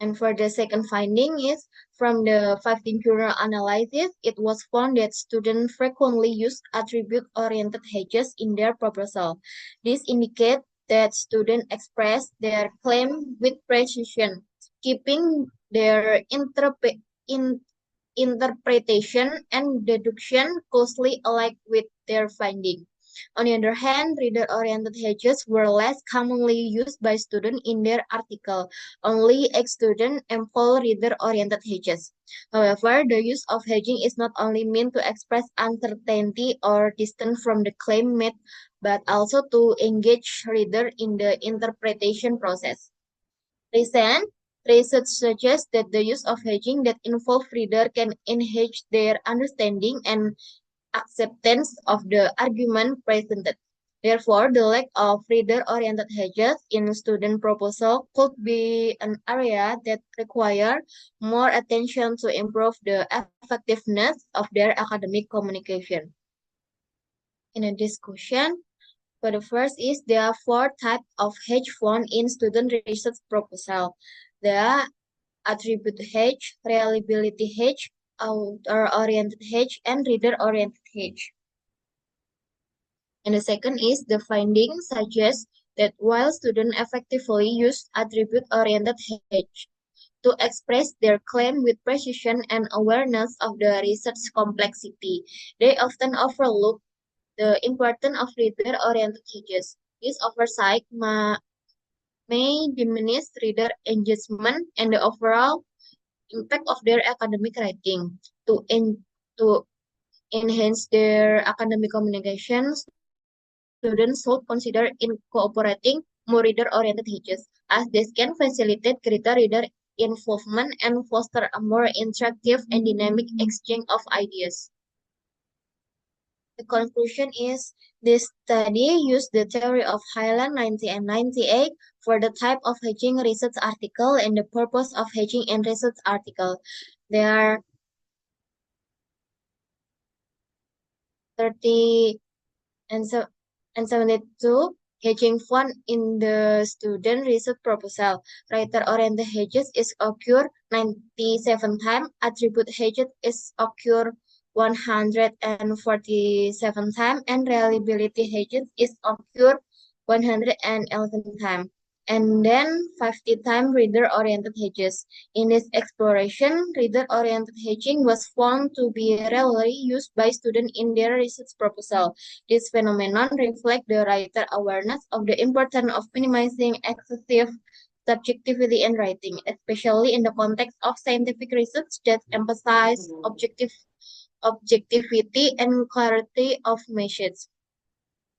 S8: And for the second finding is from the 15 journal analysis, it was found that students frequently use attribute-oriented hedges in their proposal. This indicates that students express their claim with precision, keeping their interpretation and deduction closely alike with their finding. On the other hand, reader-oriented hedges were less commonly used by students in their article. Only ex-students employ reader-oriented hedges. However, the use of hedging is not only meant to express uncertainty or distance from the claim made, but also to engage reader in the interpretation process. Recent research suggests that the use of hedging that involve reader can enhance their understanding and acceptance of the argument presented. Therefore, the lack of reader-oriented hedges in student proposal could be an area that require more attention to improve the effectiveness of their academic communication. In a discussion, for the first is there are 4 types of hedge found in student research proposal. There are attribute hedge, reliability hedge, author-oriented hedge, and reader-oriented hedge. And the second is the findings suggest that while students effectively use attribute-oriented hedge to express their claim with precision and awareness of the research complexity, they often overlook the importance of reader-oriented hedges. This oversight may diminish reader engagement and the overall impact of their academic writing. To enhance their academic communications, students should consider incorporating more reader-oriented hedges, as this can facilitate greater reader involvement and foster a more interactive and dynamic exchange of ideas. The conclusion is this study used the theory of Highland 90 and 98 for the type of hedging research article and the purpose of hedging in research article. There are 30 and 72 hedging found in the student research proposal. Writer-oriented hedges is occur 97 times. Attribute hedges is occur 147 times, and reliability hedges is occur 111 times. And then 50 times reader-oriented hedges. In this exploration, reader-oriented hedging was found to be rarely used by students in their research proposal. This phenomenon reflects the writer awareness of the importance of minimizing excessive subjectivity in writing, especially in the context of scientific research that emphasizes objectivity and clarity of message.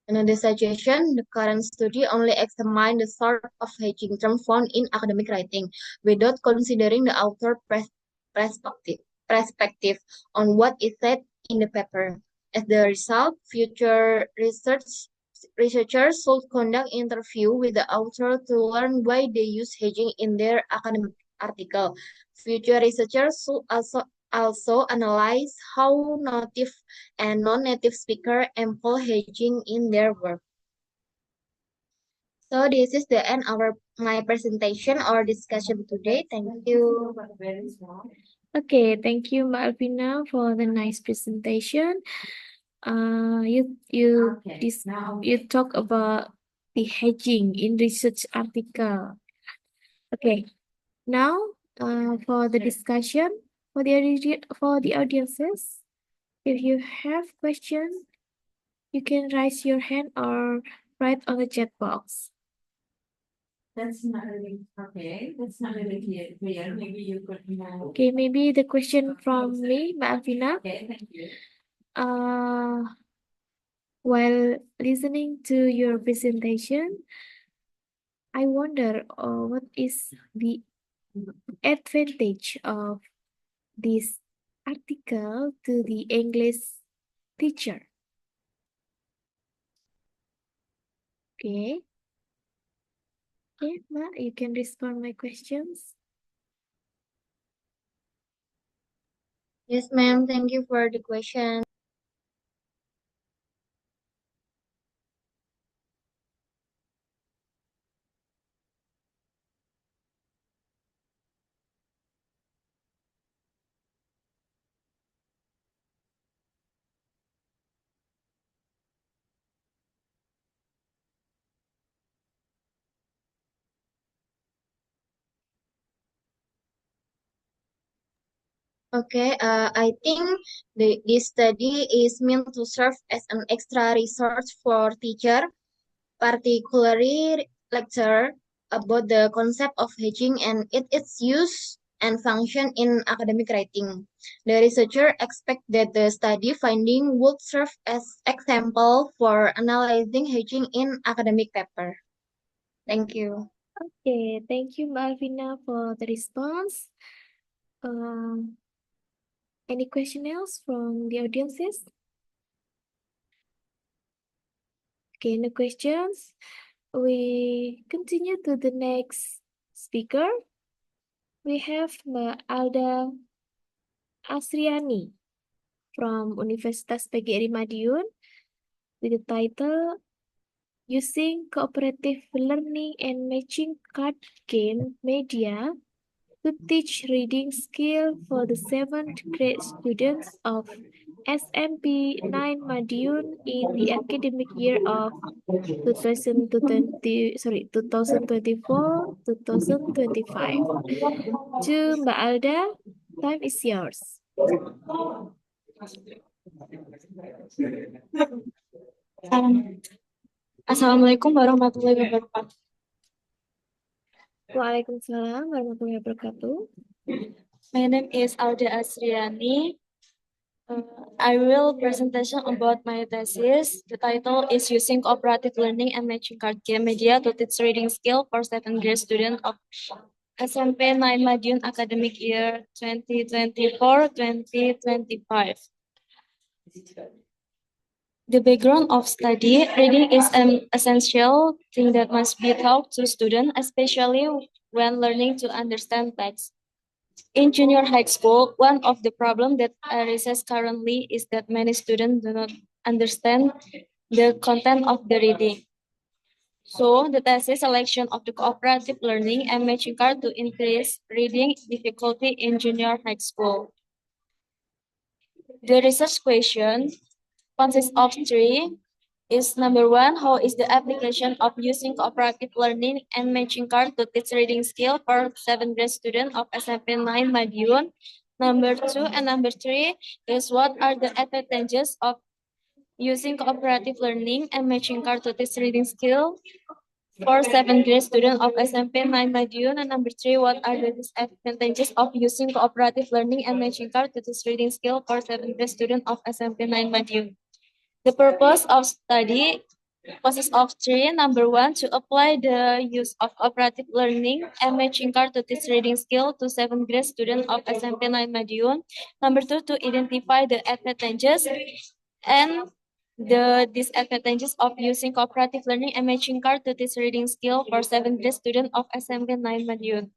S8: Another suggestion, the current study only examines the sort of hedging term found in academic writing without considering the author perspective on what is said in the paper. As the result, future researchers should conduct interview with the author to learn why they use hedging in their academic article. Future researchers should also analyze how native and non-native speakers employ hedging in their work. So this is the end of my presentation or discussion today. Thank you.
S5: Very small.
S1: Okay, thank you, Mbak Alvina, for the nice presentation. You talk about the hedging in research article. Okay, now for the discussion for the audiences, if you have questions, you can raise your hand or write on the chat box.
S5: That's not really okay. That's not really clear. Maybe you could know.
S1: Okay, maybe the question from me, Mbak Alvina.
S5: Okay, thank you.
S1: While listening to your presentation, I wonder what is the advantage of this article to the English teacher. Okay. Okay, Ma, you can respond my questions.
S8: Yes, ma'am. Thank you for the question. Okay, I think this study is meant to serve as an extra resource for teacher, particularly lecturer, about the concept of hedging and its use and function in academic writing. The researcher expect that the study finding would serve as example for analyzing hedging in academic paper. Thank you.
S1: Okay, thank you, Malvina, for the response. Any question else from the audiences? Okay, no questions. We continue to the next speaker. We have Mbak Alda Asriani from Universitas PGRI Madiun with the title Using Cooperative Learning and Matching Card Game Media to Teach Reading Skill for the 7th grade students of SMP 9 Madiun in the academic year of 2024-2025. To Mbak Alda, time is yours.
S9: Assalamualaikum warahmatullahi wabarakatuh.
S1: Waalaikumsalam warahmatullahi wabarakatuh.
S9: My name is Alda Asriani. I will presentation about my thesis. The title is Using Cooperative Learning and Matching Card Game Media to Teach Reading Skill for 7th grade student of SMP 9 Madiun academic year 2024-2025. The background of study, reading is an essential thing that must be taught to students, especially when learning to understand text. In junior high school, one of the problems that arises currently is that many students do not understand the content of the reading. So, the thesis selection of the cooperative learning and matching card to increase reading difficulty in junior high school. The research question consists of three. Is number one, how is the application of using cooperative learning and matching card to teach reading skill for 7th grade student of SMP 9 Madiun? Number two and number three is what are the advantages of using cooperative learning and matching card to teach reading skill for 7th grade student of SMP 9 Madiun? And number three, what are the disadvantages of using cooperative learning and matching card to teach reading skill for 7th grade student of SMP 9 Madiun? The purpose of study consists of three. Number one, to apply the use of cooperative learning and matching card to teach reading skill to 7th grade student of SMP 9 Madiun. Number two, to identify the advantages and the disadvantages of using cooperative learning and matching card to teach reading skill for 7th grade student of SMP 9 Madiun.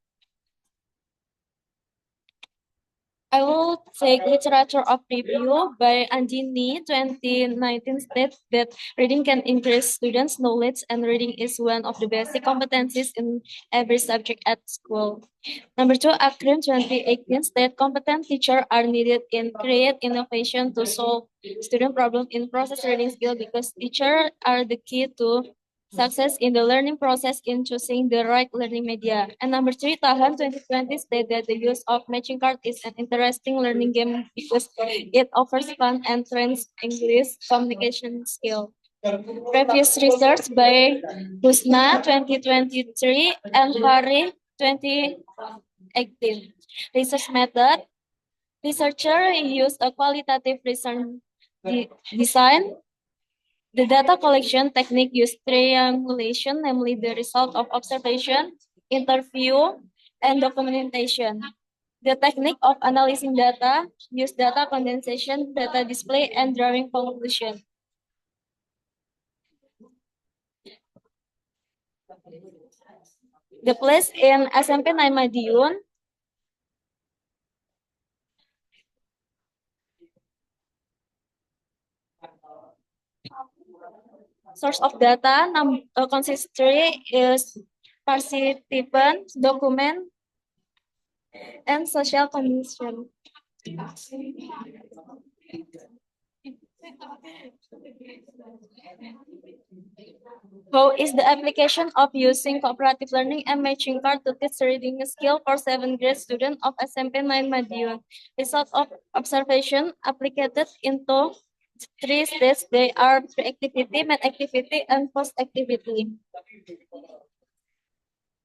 S9: I will take literature of review by Andini 2019 states that reading can increase students' knowledge and reading is one of the basic competencies in every subject at school. Number two, Akrim 2018 states competent teachers are needed in create innovation to solve student problems in process reading skill because teachers are the key to success in the learning process in choosing the right learning media. And number three, Tahan 2020 stated that the use of matching card is an interesting learning game because it offers fun and trains English communication skill. Previous research by Husna 2023 and Fari 2018. Research method. Researcher used a qualitative research design. The data collection technique used triangulation, namely the result of observation, interview, and documentation. The technique of analyzing data, use data condensation, data display, and drawing conclusion. The place in SMP 9 Madiun. Source of data consistory is participant, document, and social condition. How is the application of using cooperative learning and matching card to teach reading skill for 7th grade student of SMP 9 Madiun? Result of observation applied into 3 stages. They are pre-activity, mid-activity, and post-activity.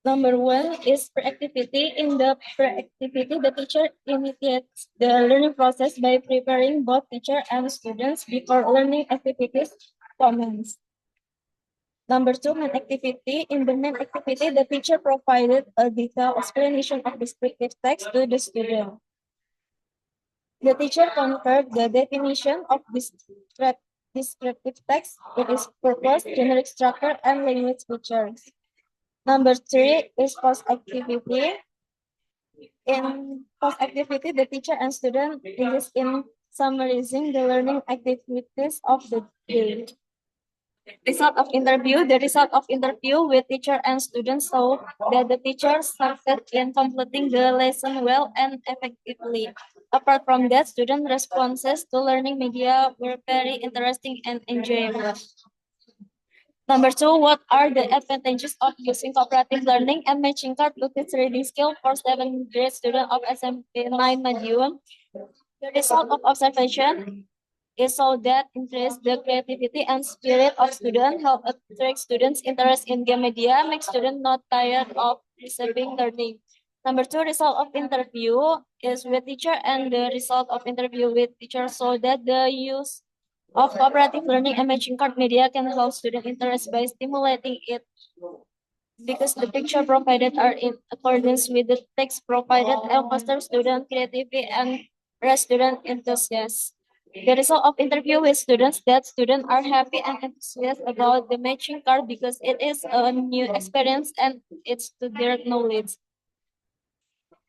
S9: Number 1 is pre-activity. In the pre-activity, the teacher initiates the learning process by preparing both teacher and students before learning activities commence. Number 2, main activity. In the main activity, the teacher provided a detailed explanation of descriptive text to the student. The teacher conferred the definition of descriptive text with its purpose, generic structure, and language features. Number 3 is post-activity. In post-activity, the teacher and student engage in summarizing the learning activities of the day. Result of interview. The result of interview with teacher and students show that the teacher succeeded in completing the lesson well and effectively. Apart from that, student responses to learning media were very interesting and enjoyable. Number 2, what are the advantages of using cooperative learning and matching card to teach reading skill for 7th grade student of SMP 9 Madiun? The result of observation is so that increase the creativity and spirit of students, help attract students' interest in game media, make students not tired of receiving learning. Number 2, result of interview is with teacher, and the result of interview with teacher so that the use of cooperative learning and matching card media can help student interest by stimulating it because the picture provided are in accordance with the text provided and foster student creativity and student enthusiasm. The result of interview with students that students are happy and enthusiastic about the matching card because it is a new experience and it's to their knowledge.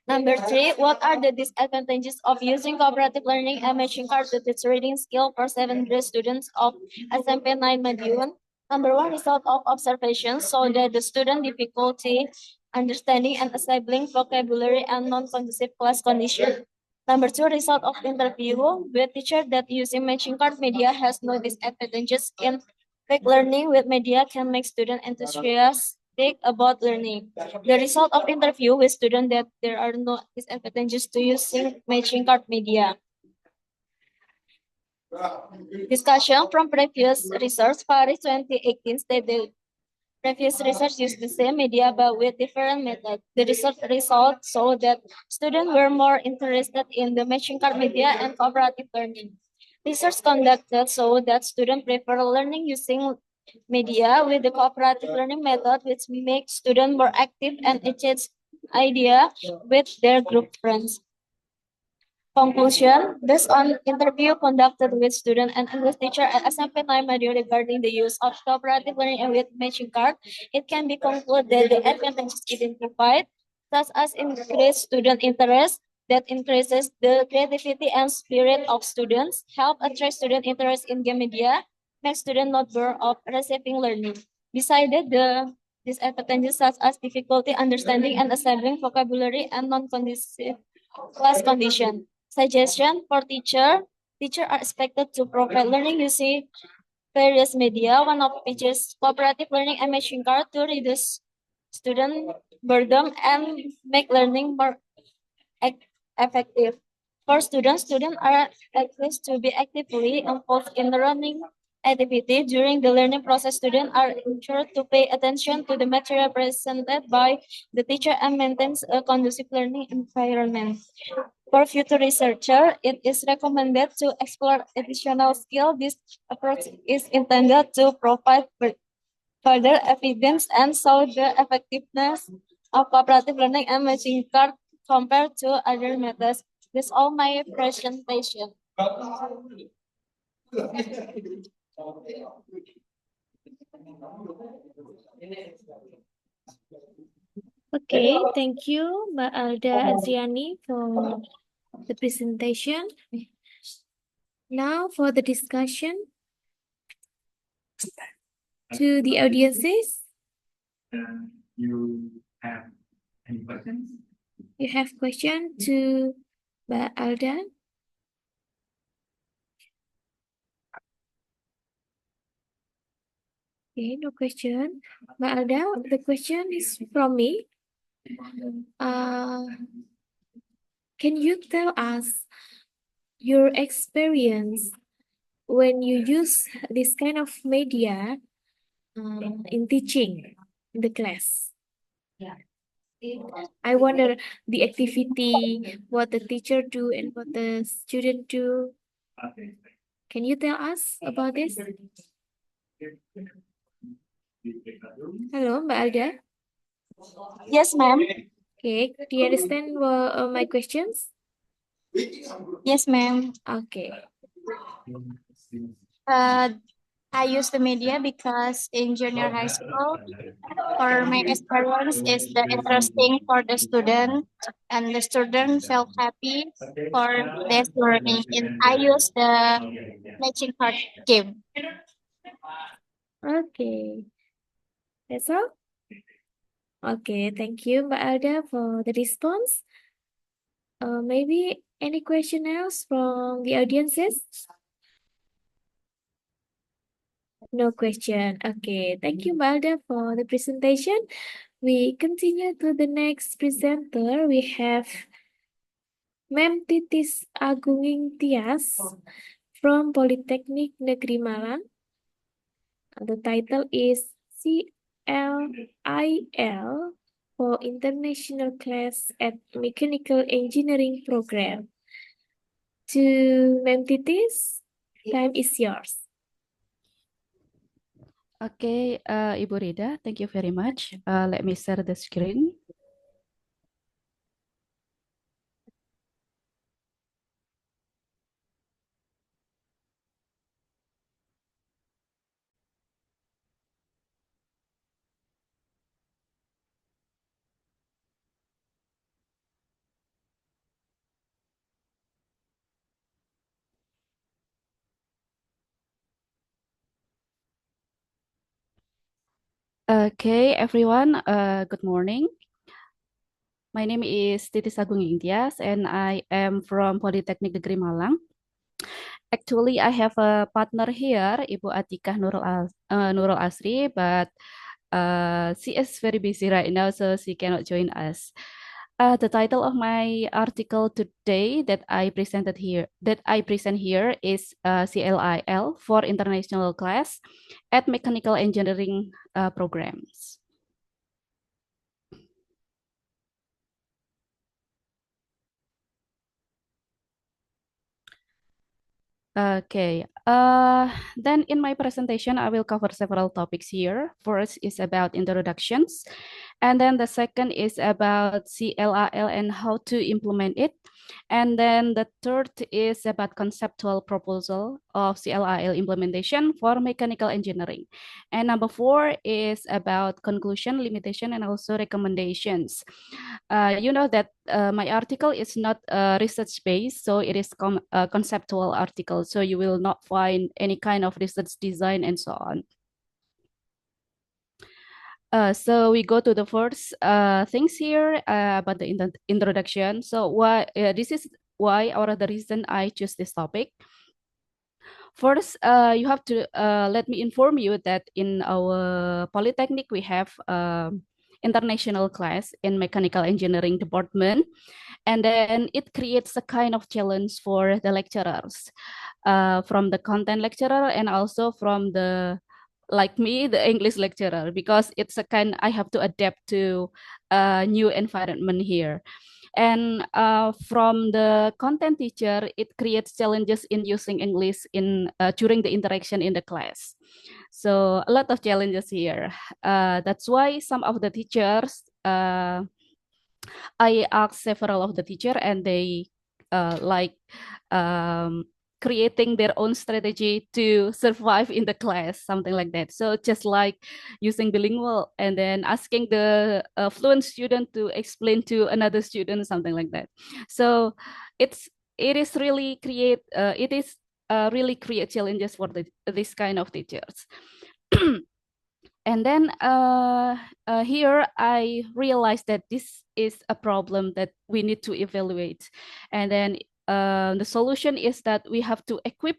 S9: Number 3, what are the disadvantages of using cooperative learning and matching card to teach reading skill for 7th grade students of SMP 9 Madiun? Number 1, result of observation so that the student difficulty understanding and assembling vocabulary and non-conducive class condition. Number 2, result of interview with teacher that using matching card media has no disadvantages in quick learning with media can make student enthusiastic about learning. The result of interview with student that there are no disadvantages to using matching card media. Discussion from previous research. Paris 2018 stated previous research used the same media but with different methods. The research results show that students were more interested in the matching card media and cooperative learning. Research conducted show that students prefer learning using media with the cooperative learning method, which makes students more active and exchange ideas with their group friends. Conclusion, based on interview conducted with student and English teacher at SMP 9 Madiun regarding the use of cooperative learning and with matching card, it can be concluded that the advantages identified, such as increased student interest, that increases the creativity and spirit of students, help attract student interest in game media, make students not bored of receiving learning. Besides the disadvantages such as difficulty understanding and assembling vocabulary and non-conducive class condition. Suggestion for teacher. Teachers are expected to provide learning using various media, one of which is cooperative learning and matching card to reduce student burden and make learning more effective. For students are expected to be actively involved in the learning activity. During the learning process, students are ensured to pay attention to the material presented by the teacher and maintains a conducive learning environment. For future researcher, it is recommended to explore additional skills. This approach is intended to provide further evidence and show the effectiveness of cooperative learning and matching card compared to other methods. That's all my presentation.
S1: Okay, thank you, Mbak Alda Aziani, for the presentation. Now for the discussion to the audiences.
S7: You have any questions?
S1: You have question to Mbak Alda? Okay, no question. Mbak Alda, the question is from me. Can you tell us your experience when you use this kind of media in teaching in the class? I wonder the activity, what the teacher do and what the student do. Can you tell us about this? Hello, Mbak Alda.
S9: Yes, ma'am.
S1: Okay, do you understand my questions?
S9: Yes, ma'am.
S1: Okay.
S9: I use the media because in junior high school, for my experience is the interesting for the student, and the student felt happy for their learning. And I use the matching card game.
S1: Okay. That's all? Okay, thank you, Mbak Alda, for the response. Maybe any question else from the audiences? No question. Okay, thank you, Mbak Alda, for the presentation. We continue to the next presenter. We have Mem Titis Agunging Tias from Polytechnic Negeri Malang. The title is CLIL for International Class at Mechanical Engineering Program. To Mem Titis, time is yours.
S3: Okay, Ibu Rida, thank you very much. Let me share the screen. Okay, everyone, good morning. My name is Titis Agunging Tias, and I am from Polytechnic Negeri Malang. Actually, I have a partner here, Ibu Atikah Nurul Asri, but she is very busy right now, so she cannot join us. The title of my article today that I present here is CLIL for International Class at Mechanical Engineering Programs. Okay, then in my presentation, I will cover several topics here. First is about introductions, and then the second is about CLIL and how to implement it. And then the third is about conceptual proposal of CLIL implementation for mechanical engineering. And number four is about conclusion, limitation, and also recommendations. You know that my article is not research-based, so it is a conceptual article. So you will not find any kind of research design and so on. So we go to the first things here about the introduction. So this is why or the reason I choose this topic. First, you have to let me inform you that in our polytechnic we have international class in mechanical engineering department, and then it creates a kind of challenge for the lecturers, from the content lecturer and also from the like me, the English lecturer, because it's a kind I have to adapt to a new environment here. And from the content teacher, it creates challenges in using English in during the interaction in the class. So a lot of challenges here. That's why some of the teachers I asked several of the teacher, and they like creating their own strategy to survive in the class, something like that. So just like using bilingual and then asking the fluent student to explain to another student, something like that. So it is really create challenges for this kind of teachers. And then here I realized that this is a problem that we need to evaluate. And then the solution is that we have to equip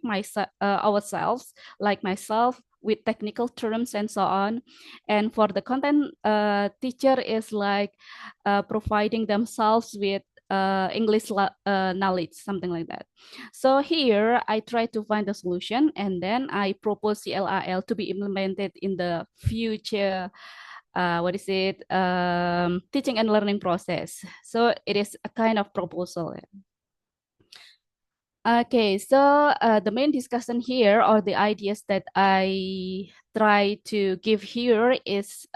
S3: ourselves, like myself, with technical terms and so on. And for the content, teacher is like providing themselves with English knowledge, something like that. So here I try to find a solution, and then I propose CLIL to be implemented in the future teaching and learning process. So it is a kind of proposal. Okay, so the main discussion here, or the ideas that I try to give here, is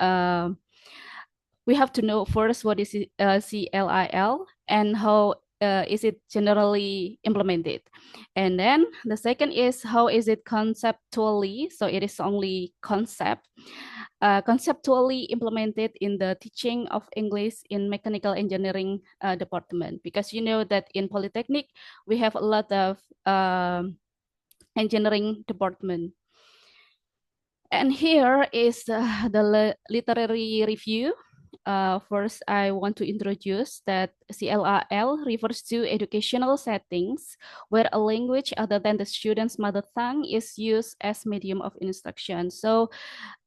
S3: we have to know first what is CLIL and how is it generally implemented. And then the second is how is it conceptually, so it is only conceptually implemented in the teaching of English in mechanical engineering department, because you know that in Polytechnic we have a lot of engineering department. And here is the literary review. First, I want to introduce that CLIL refers to educational settings where a language other than the student's mother tongue is used as medium of instruction. So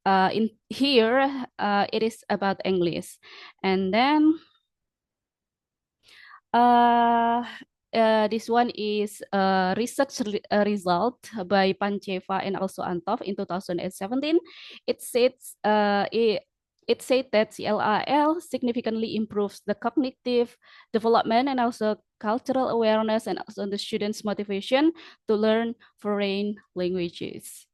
S3: in here, it is about English. And then this one is a research result by Pancheva and also Antov in 2017. It says it said that CLIL significantly improves the cognitive development and also cultural awareness and also the students' motivation to learn foreign languages.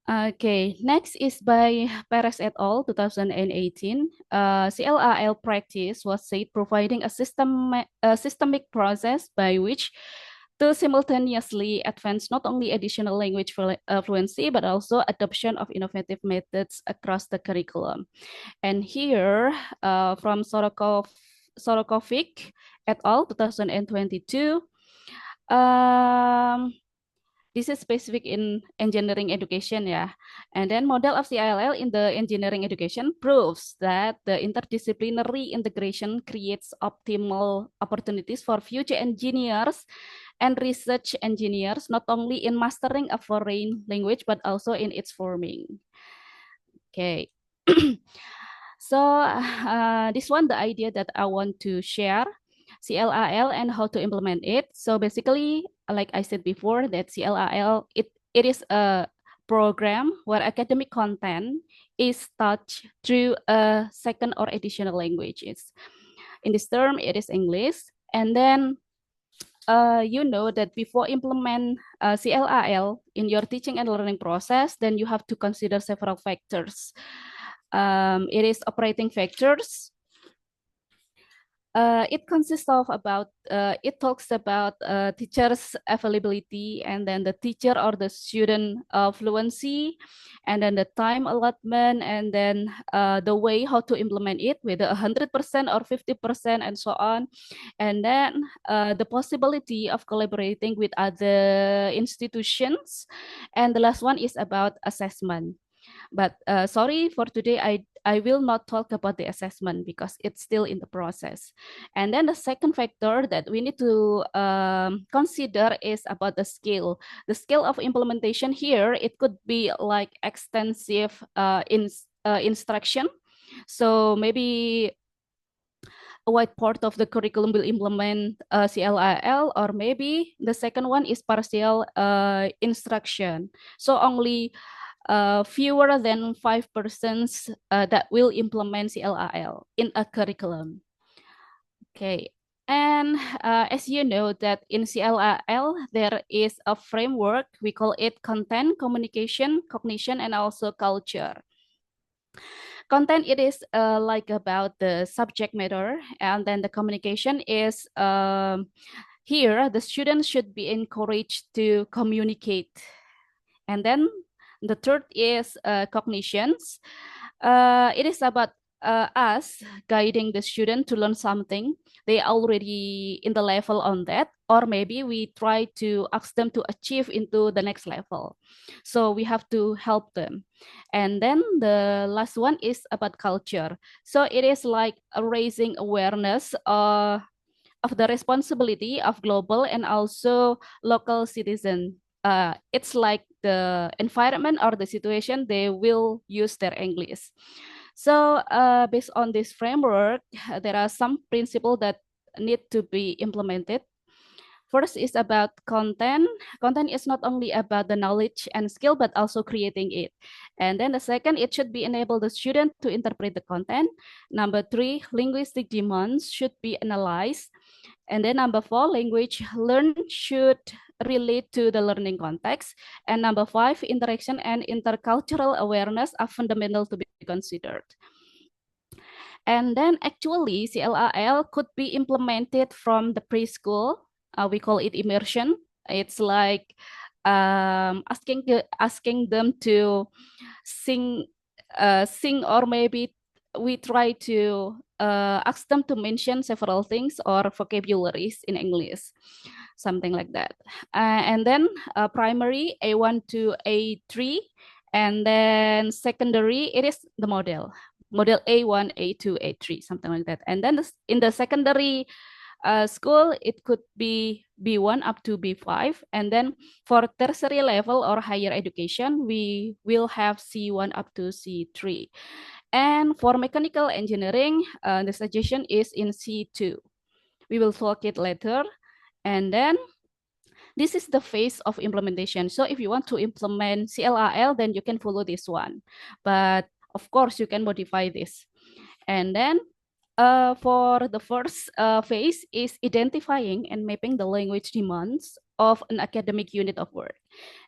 S3: Okay, next is by Perez et al. 2018. CLIL practice was said providing a systemic process by which to simultaneously advance not only additional language fluency, but also adoption of innovative methods across the curriculum. And here, from Sorokovic et al. 2022, this is specific in engineering education, yeah. And then model of CLIL in the engineering education proves that the interdisciplinary integration creates optimal opportunities for future engineers and research engineers, not only in mastering a foreign language, but also in its forming. Okay. So this one, the idea that I want to share, CLIL and how to implement it. So basically, like I said before, that CLIL, it is a program where academic content is taught through a second or additional languages. In this term, it is English. And then you know that before implement CLIL in your teaching and learning process, then you have to consider several factors. It is operating factors. It consists of it talks about teacher's availability, and then the teacher or the student fluency, and then the time allotment, and then the way how to implement it, whether 100% or 50% and so on. And then the possibility of collaborating with other institutions. And the last one is about assessment. But sorry, for today, I will not talk about the assessment because it's still in the process. And then the second factor that we need to consider is about the scale. The scale of implementation here, it could be like extensive instruction. So maybe a wide part of the curriculum will implement CLIL, or maybe the second one is partial instruction. So only fewer than 5% that will implement CLIL in a curriculum. Okay, and as you know that in CLIL, there is a framework, we call it content, communication, cognition, and also culture. Content, it is like about the subject matter, and then the communication is here the students should be encouraged to communicate. And then the third is cognitions. It is about us guiding the student to learn something. They already in the level on that, or maybe we try to ask them to achieve into the next level. So we have to help them. And then the last one is about culture. So it is like raising awareness of the responsibility of global and also local citizen. It's like the environment or the situation, they will use their English. So based on this framework, there are some principles that need to be implemented. First is about content. Content is not only about the knowledge and skill, but also creating it. And then the second, it should be enable the student to interpret the content. Number 3, linguistic demands should be analyzed. And then number 4, language learned should relate to the learning context. And number 5, interaction and intercultural awareness are fundamental to be considered. And then actually CLRL could be implemented from the preschool. We call it immersion. It's like asking them to sing, or maybe we try to ask them to mention several things or vocabularies in English, something like that. And then primary A1 to A3, and then secondary, it is the model A1, A2, A3, something like that. And then in the secondary school, it could be B1 up to B5. And then for tertiary level or higher education, we will have C1 up to C3. And for mechanical engineering, the suggestion is in C2. We will talk it later. And then this is the phase of implementation. So if you want to implement CLRL, then you can follow this one. But of course, you can modify this. And then for the first phase is identifying and mapping the language demands of an academic unit of work.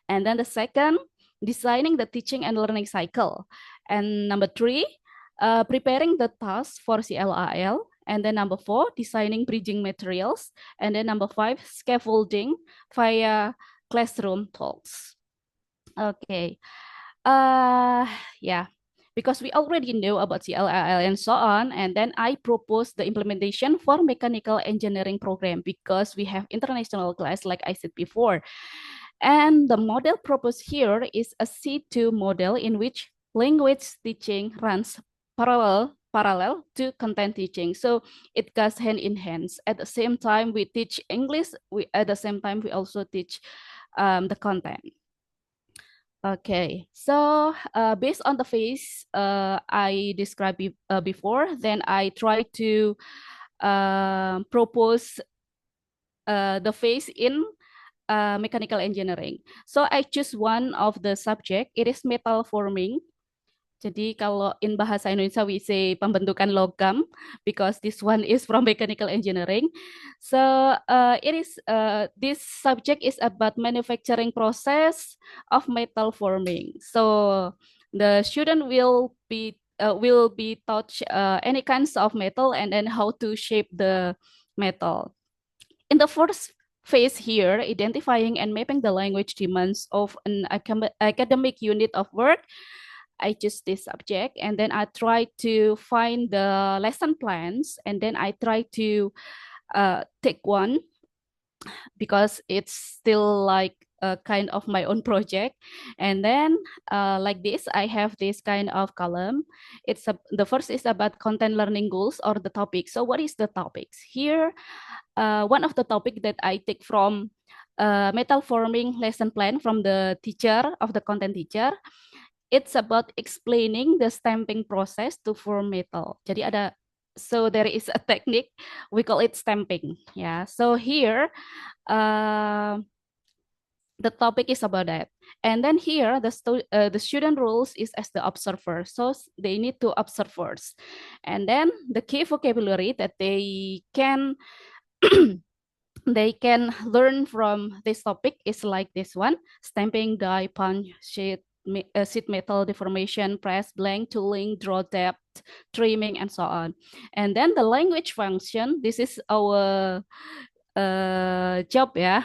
S3: And then the second, designing the teaching and learning cycle. And number 3, preparing the task for CLRL. And then number 4, designing bridging materials. And then number 5, scaffolding via classroom talks. Okay. Yeah, because we already know about CLRL and so on. And then I propose the implementation for mechanical engineering program because we have international class, like I said before. And the model proposed here is a C2 model in which language teaching runs parallel to content teaching. So it goes hand in hand. At the same time, we teach English. At the same time, we also teach the content. Okay, so based on the phase I described before, then I try to propose the phase in mechanical engineering. So I choose one of the subject. It is metal forming. Jadi kalau in bahasa Indonesia we say pembentukan logam because this one is from mechanical engineering. So it is this subject is about manufacturing process of metal forming. So the student will be taught any kinds of metal and then how to shape the metal. In the first phase here, identifying and mapping the language demands of an academic unit of work, I choose this subject and then I try to find the lesson plans and then I try to take one because it's still like a kind of my own project. And then like this, I have this kind of column. The first is about content learning goals or the topic. So what is the topics? Here, one of the topic that I take from metal forming lesson plan from the teacher of the content teacher. It's about explaining the stamping process to form metal. Jadi so there is a technique, we call it stamping. Yeah. So here, the topic is about that. And then here, the student roles is as the observer. So they need to observe first. And then the key vocabulary that they can they can learn from this topic is like this one: stamping, die, punch, sheet, sheet metal deformation, press, blank, tooling, draw depth, trimming, and so on. And then the language function, this is our job, yeah.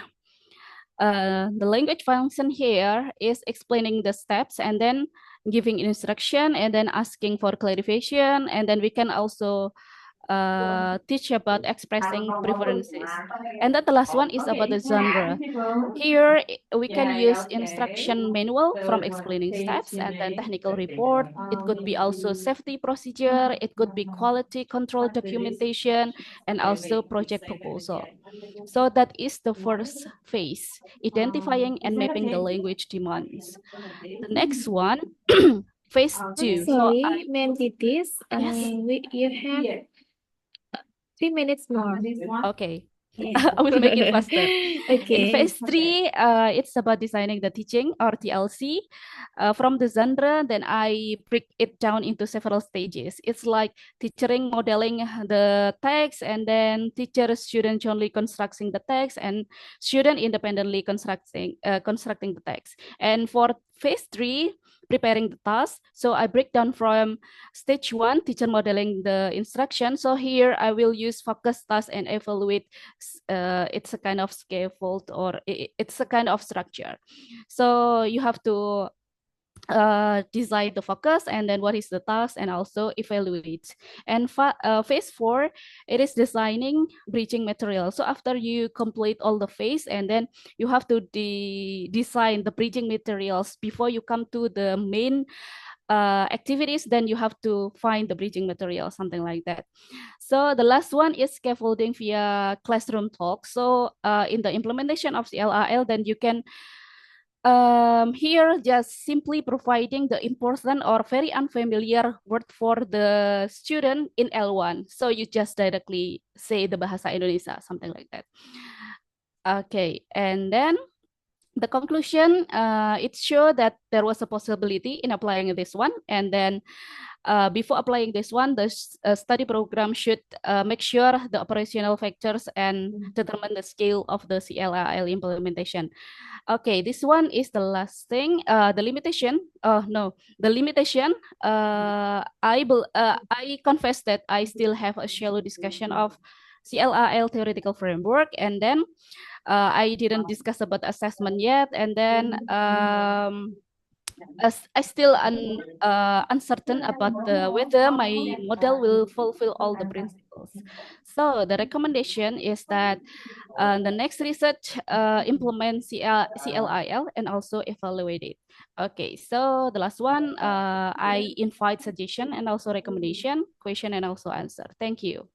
S3: The language function here is explaining the steps and then giving instruction and then asking for clarification. And then we can also teach about expressing preferences. And then the last one is about the genre. Here we can use instruction manual from explaining steps and then technical report. It could be also safety procedure. It could be quality control documentation and also project proposal. So that is the first phase, identifying and mapping the language demands. The next one, phase
S1: I'm
S3: 2.
S1: sorry, Ma'am Titis.
S3: Yes.
S1: You have 3 minutes more.
S3: Okay.
S1: Yeah.
S3: I will make it faster.
S1: Okay.
S3: In phase 3, it's about designing the teaching or TLC. From the genre, then I break it down into several stages. It's like teaching, modeling the text, and then teacher, student jointly constructing the text, and student independently constructing the text. And for phase 3, preparing the task. So I break down from stage 1, teacher modeling the instruction. So here I will use focus task and evaluate. It's a kind of scaffold or it's a kind of structure. So you have to decide the focus and then what is the task and also evaluate. And phase 4, it is designing bridging material. So after you complete all the phase and then you have to design the bridging materials before you come to the main activities, then you have to find the bridging material, something like that. So the last one is scaffolding via classroom talk. So in the implementation of CLRL, then you can here just simply providing the important or very unfamiliar word for the student in L1. So you just directly say the Bahasa Indonesia, something like that. Okay, and then the conclusion, it showed that there was a possibility in applying this one. And then before applying this one, the study program should make sure the operational factors and determine the scale of the CLRL implementation. Okay, this one is the last thing. The limitation. The limitation. I confess that I still have a shallow discussion of CLRL theoretical framework, and then I didn't discuss about assessment yet, and then I still uncertain about whether my model will fulfill all the principles. So the recommendation is that the next research implement CLIL and also evaluate it. Okay, so the last one, I invite suggestion and also recommendation, question and also answer. Thank you.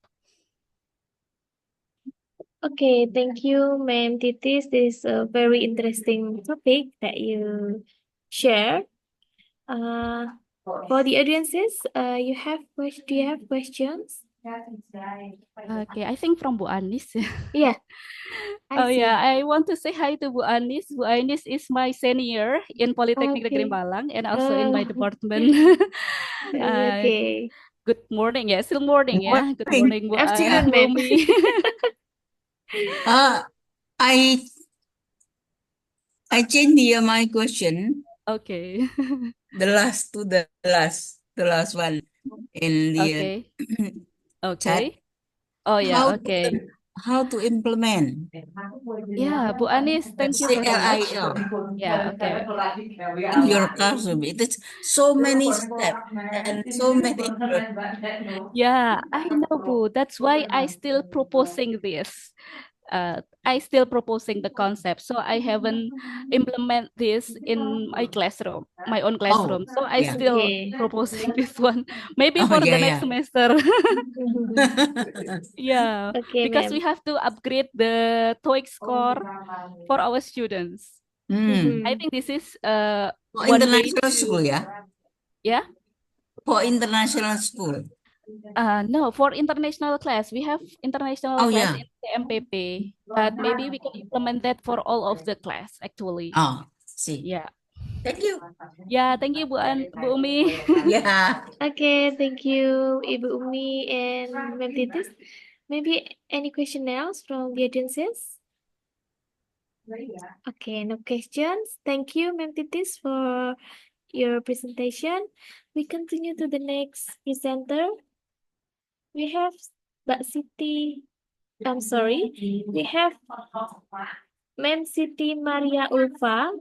S1: Okay, thank you, Ma'am Titis. This is a very interesting topic that you share. For the audiences, do you have questions?
S3: Okay, I think from Bu Anis.
S1: Yeah.
S3: Oh yeah, I want to say hi to Bu Anis. Bu Anis is my senior in Polytechnic Negeri
S1: Okay.
S3: Malang and also in my department.
S1: Okay.
S3: Good morning, yeah, still morning, yeah. Good morning, Bu
S1: Afternoon, ma'am.
S3: Umi.
S6: I changed here my question.
S3: Okay.
S6: The last one in the
S3: Okay.
S6: chat.
S3: Okay. Oh yeah, okay.
S6: How to implement?
S3: Yeah, Bu Anis, thank you very much.
S6: CLIL.
S3: Yeah, okay.
S6: In your classroom, it is so many steps and so many.
S3: Yeah, I know, Bu. That's why I still proposing this. I still proposing the concept. So I haven't implement this in my classroom, my own classroom. So I
S6: yeah.
S3: still
S1: Okay.
S3: proposing this one. Maybe
S6: Oh,
S3: for the
S6: yeah,
S3: next
S6: yeah.
S3: semester. Yeah,
S1: Okay,
S3: because we
S1: ma'am.
S3: have to upgrade the TOEIC score for our students. I think this is
S6: For
S3: one way
S6: international school, yeah?
S3: Yeah.
S6: For international school.
S3: No, for international class, we have international class
S6: Yeah.
S3: in CMPP, but maybe we can implement that for all of the class actually.
S6: Oh, see.
S3: Yeah.
S6: Thank you.
S3: Yeah, thank you, Bu Umi.
S6: Yeah.
S1: Okay, thank you, Ibu Umi and Ma'am Titis. Maybe any question else from the audiences? Okay, no questions. Thank you, Ma'am Titis, for your presentation. We continue to the next presenter. We have Mbak Siti. I'm sorry. We have Ma'am Siti Maria Ulfa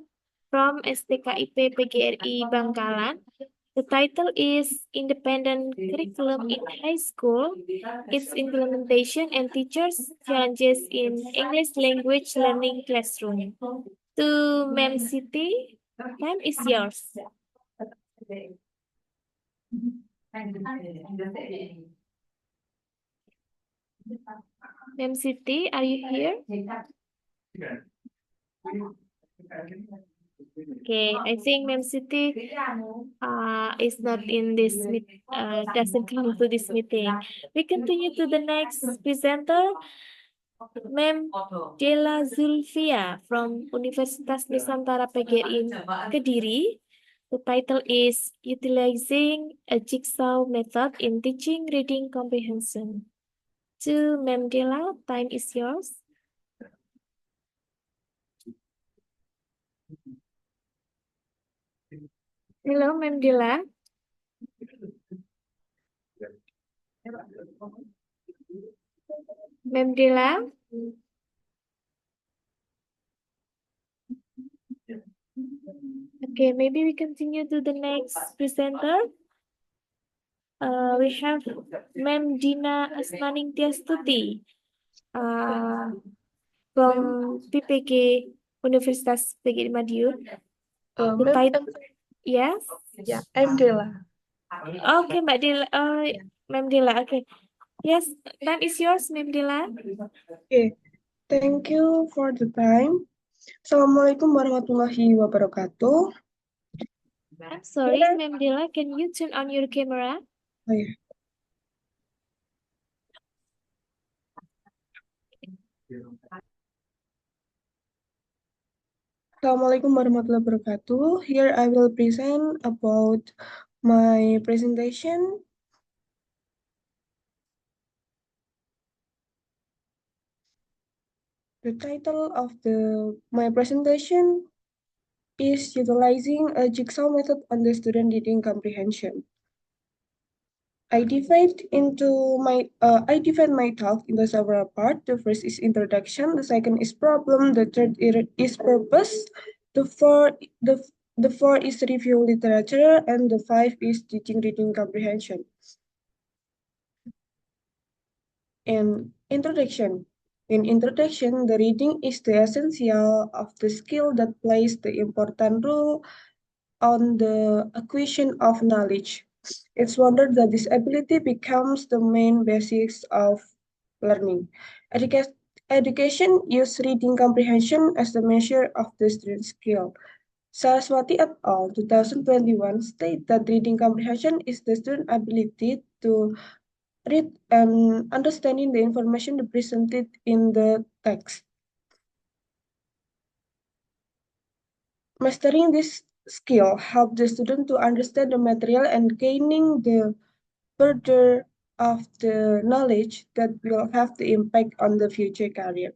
S1: from STKIP PGRI Bangkalan. The title is Independent Curriculum in High School, its implementation and teachers' challenges in English language learning classroom. To Ma'am Siti, time is yours. Ma'am Siti, are you here? Okay, I think Ma'am Siti is not in this doesn't come to this meeting. We continue to the next presenter, Ma'am Dela Zulfia from Universitas Nusantara PGRI Kediri. The title is Utilizing a Jigsaw Method in Teaching Reading Comprehension. To Ma'am Dela, time is yours. Hello, Ma'am Dela. Ma'am Dela. Okay, maybe we continue to the next presenter. We have Ma'am Dina Asmaning Tiastuti from PPG Universitas PGRI Madiun. The title, yes?
S10: Yeah, I'm Dela.
S1: Okay, Mbak Dela. Ma'am Dela. Okay. Yes, time is yours, Ma'am Dela.
S10: Okay, thank you for the time. Assalamualaikum warahmatullahi wabarakatuh.
S1: I'm sorry, Ma'am Dela. Can you turn on your camera?
S10: Oh, yeah. Assalamualaikum warahmatullahi wabarakatuh. Here I will present about my presentation. The title of my presentation is Utilizing a Jigsaw Method on the Student Reading Comprehension. I divide my talk into several parts. The first is introduction, the second is problem, the third is purpose, the fourth is review literature, and the fifth is teaching reading comprehension. And introduction. In introduction, the reading is the essential of the skill that plays the important role on the acquisition of knowledge. It's wondered that this ability becomes the main basis of learning. Education uses reading comprehension as the measure of the student's skill. Saraswati et al. 2021 state that reading comprehension is the student's ability to read and understanding the information represented in the text. Mastering this skill helps the student to understand the material and gaining the further of the knowledge that will have the impact on the future career.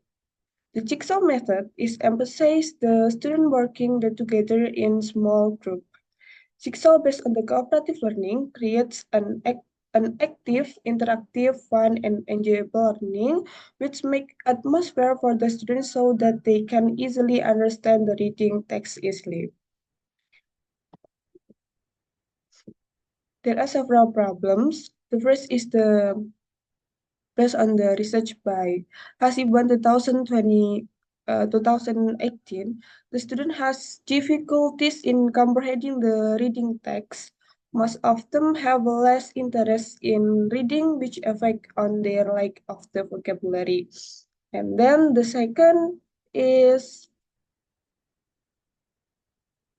S10: The jigsaw method is emphasizes the student working together in small group. Jigsaw based on the cooperative learning creates an active, interactive, fun, and enjoyable learning, which make atmosphere for the students so that they can easily understand the reading text easily. There are several problems. The first is based on the research by Hasibuan 2018, the student has difficulties in comprehending the reading text. Most of them have less interest in reading, which affect on their lack of the vocabulary. And then the second is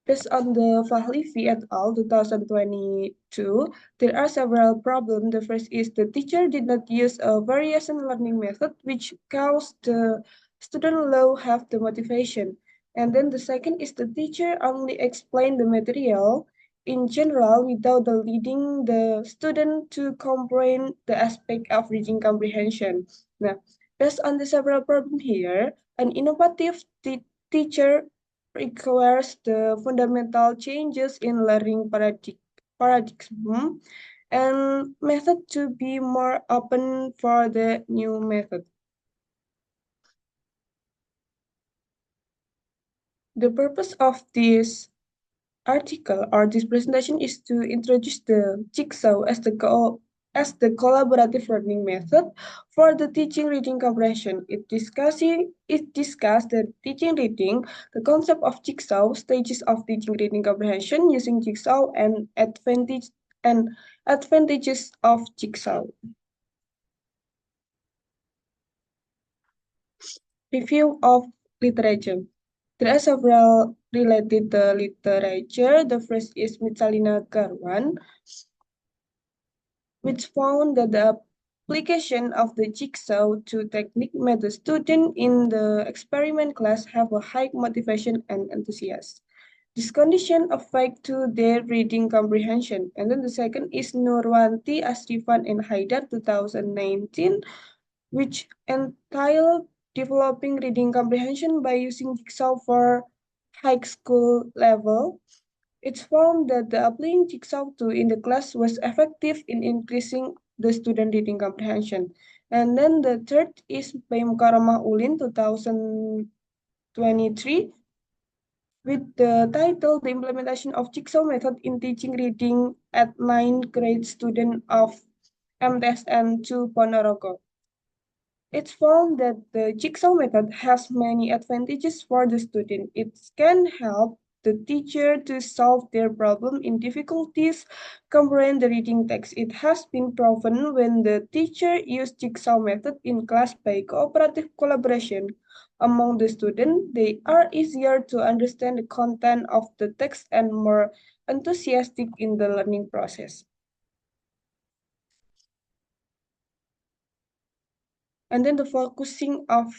S10: based on the Fahlivi et al. 2022, there are several problems. The first is the teacher did not use a variation learning method, which caused the student low have the motivation. And then the second is the teacher only explained the material in general without leading the student to comprehend the aspect of reading comprehension. Now, based on the several problems here, an innovative teacher requires the fundamental changes in learning paradigm and method to be more open for the new method. The purpose of this article or this presentation is to introduce the Jigsaw as the collaborative learning method for the teaching reading comprehension. It discussed the teaching reading, the concept of Jigsaw, stages of teaching reading comprehension using Jigsaw, and advantages of Jigsaw. Review of literature. There are several related literature. The first is Mitsalina Garwan, which found that the application of the jigsaw to technique made the student in the experiment class have a high motivation and enthusiasm. This condition affect to their reading comprehension. And then the second is Nurwanti Asrifan and Haidar 2019, which entailed developing reading comprehension by using jigsaw for high school level. It's found that the applying jigsaw in the class was effective in increasing the student reading comprehension. And then the third is by Mukarramah Ulin 2023 with the title The Implementation of Jigsaw Method in Teaching Reading at 9th Grade Student of MTSN 2 Ponorogo. It's found that the jigsaw method has many advantages for the student. It can help the teacher to solve their problem in difficulties, comprehend the reading text. It has been proven when the teacher used jigsaw method in class by cooperative collaboration among the students, they are easier to understand the content of the text and more enthusiastic in the learning process. And then the focusing of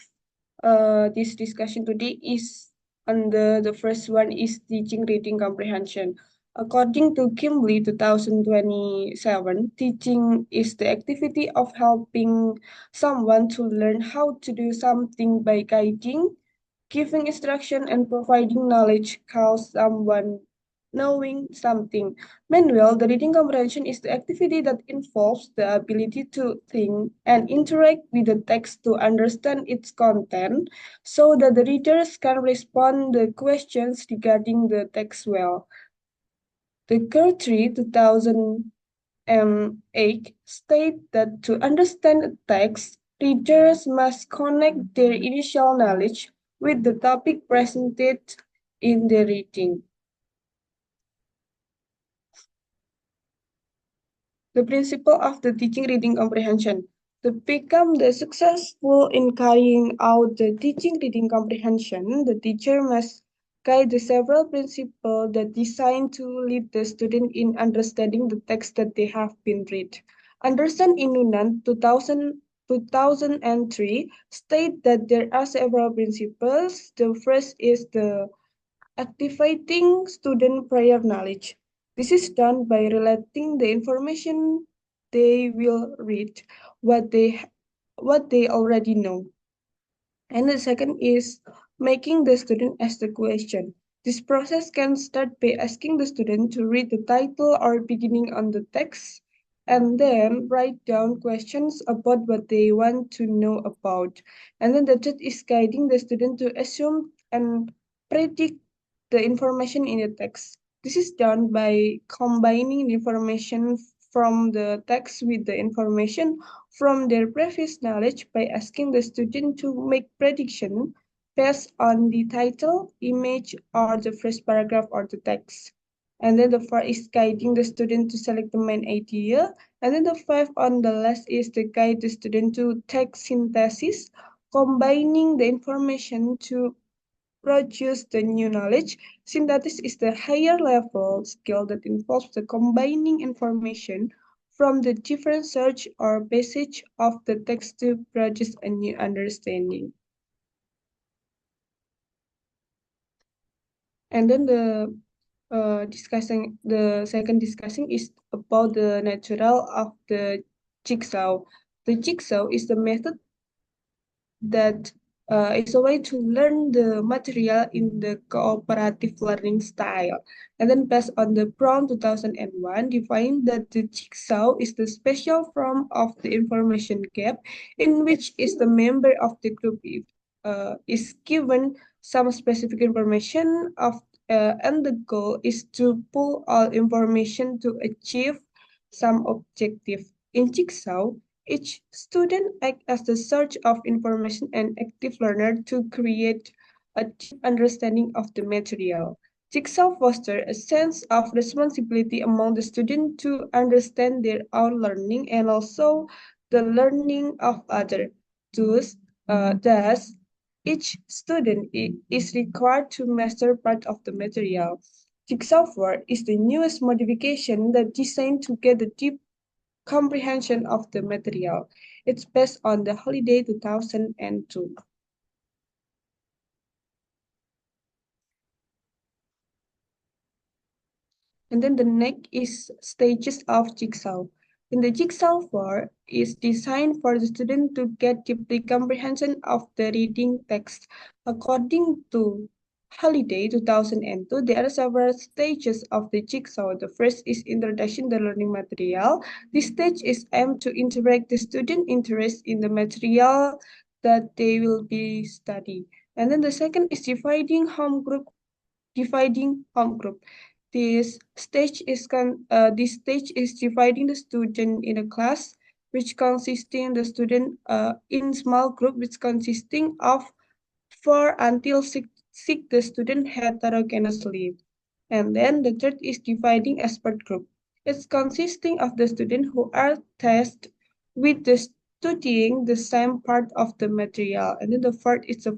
S10: this discussion today is on the first one is teaching reading comprehension. According to Kimberly 2027, teaching is the activity of helping someone to learn how to do something by guiding, giving instruction, and providing knowledge cause someone knowing something. Meanwhile, the reading comprehension is the activity that involves the ability to think and interact with the text to understand its content so that the readers can respond the questions regarding the text well. The Guthrie 2008 state that to understand a text, readers must connect their initial knowledge with the topic presented in the reading. The principle of the teaching reading comprehension. To become the successful in carrying out the teaching reading comprehension, the teacher must guide the several principles that designed to lead the student in understanding the text that they have been read. Anderson Inunan 2003 state that there are several principles. The first is the activating student prior knowledge. This is done by relating the information they will read, what they already know. And the second is making the student ask the question. This process can start by asking the student to read the title or beginning on the text, and then write down questions about what they want to know about. And then the third is guiding the student to assume and predict the information in the text. This is done by combining the information from the text with the information from their previous knowledge by asking the student to make prediction based on the title, image, or the first paragraph or the text. And then the fourth is guiding the student to select the main idea. And then the fifth on the last is to guide the student to text synthesis, combining the information to produce the new knowledge. Synthesis is the higher level skill that involves the combining information from the different search or passage of the text to produce a new understanding. And then the second discussing is about the natural of the jigsaw. The jigsaw is the method that is a way to learn the material in the cooperative learning style. And then based on the PROM 2001, defined that the jigsaw is the special form of the information gap in which is the member of the group is given some specific information and the goal is to pull all information to achieve some objective. In jigsaw, each student acts as the source of information and active learner to create a deep understanding of the material. Jigsaw fosters a sense of responsibility among the students to understand their own learning and also the learning of others. Thus, each student is required to master part of the material. Jigsaw 4 is the newest modification that designed to get a deep comprehension of the material. It's based on the Holiday 2002. And then the next is stages of jigsaw. In the jigsaw 4 is designed for the student to get deeply comprehension of the reading text. According to Holiday 2002, there are several stages of the jigsaw. The first is introduction to learning material. This stage is aimed to interact the student interest in the material that they will be studying. And then the second is dividing home group. This stage is dividing the student in a class, which consisting the student in small group, which consisting of 4 until 6 the student heterogeneously. And then the third is dividing expert group. It's consisting of the students who are tasked with the studying the same part of the material. And then the fourth is the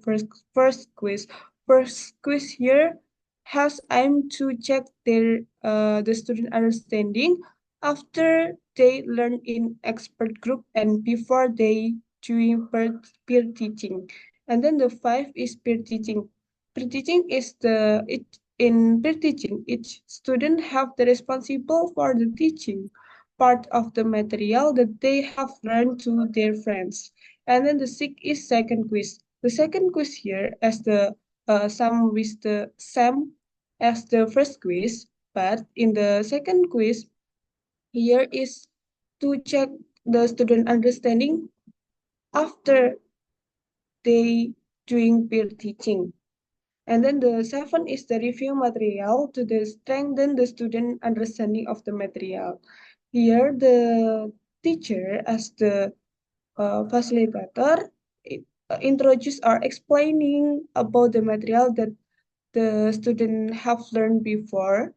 S10: first quiz. First quiz here has aimed to check the student understanding after they learn in expert group and before they doing peer teaching. And then the five is peer teaching. Peer teaching is in peer teaching, each student have the responsible for the teaching part of the material that they have learned to their friends. And then the sixth is second quiz. The second quiz here as the sum with the same as the first quiz, but in the second quiz, here is to check the student understanding after they doing peer teaching. And then the seven is the review material to strengthen the student understanding of the material. Here, the teacher as the facilitator introduce or explaining about the material that the student have learned before.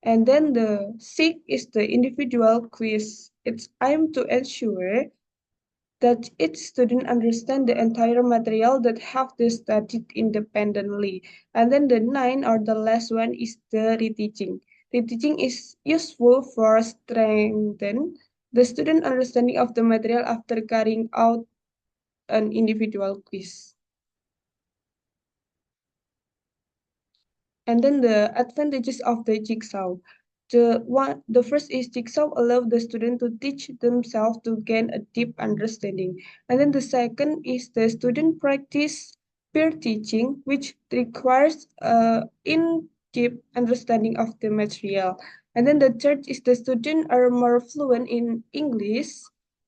S10: And then the six is the individual quiz. It's aimed to ensure that each student understand the entire material that have they studied independently. And then the 9 or the last one is the reteaching. Reteaching is useful for strengthen the student understanding of the material after carrying out an individual quiz. And then the advantages of the jigsaw. The first is jigsaw allow the student to teach themselves to gain a deep understanding. And then the second is the student practice peer teaching, which requires in-depth understanding of the material. And then the third is the student are more fluent in English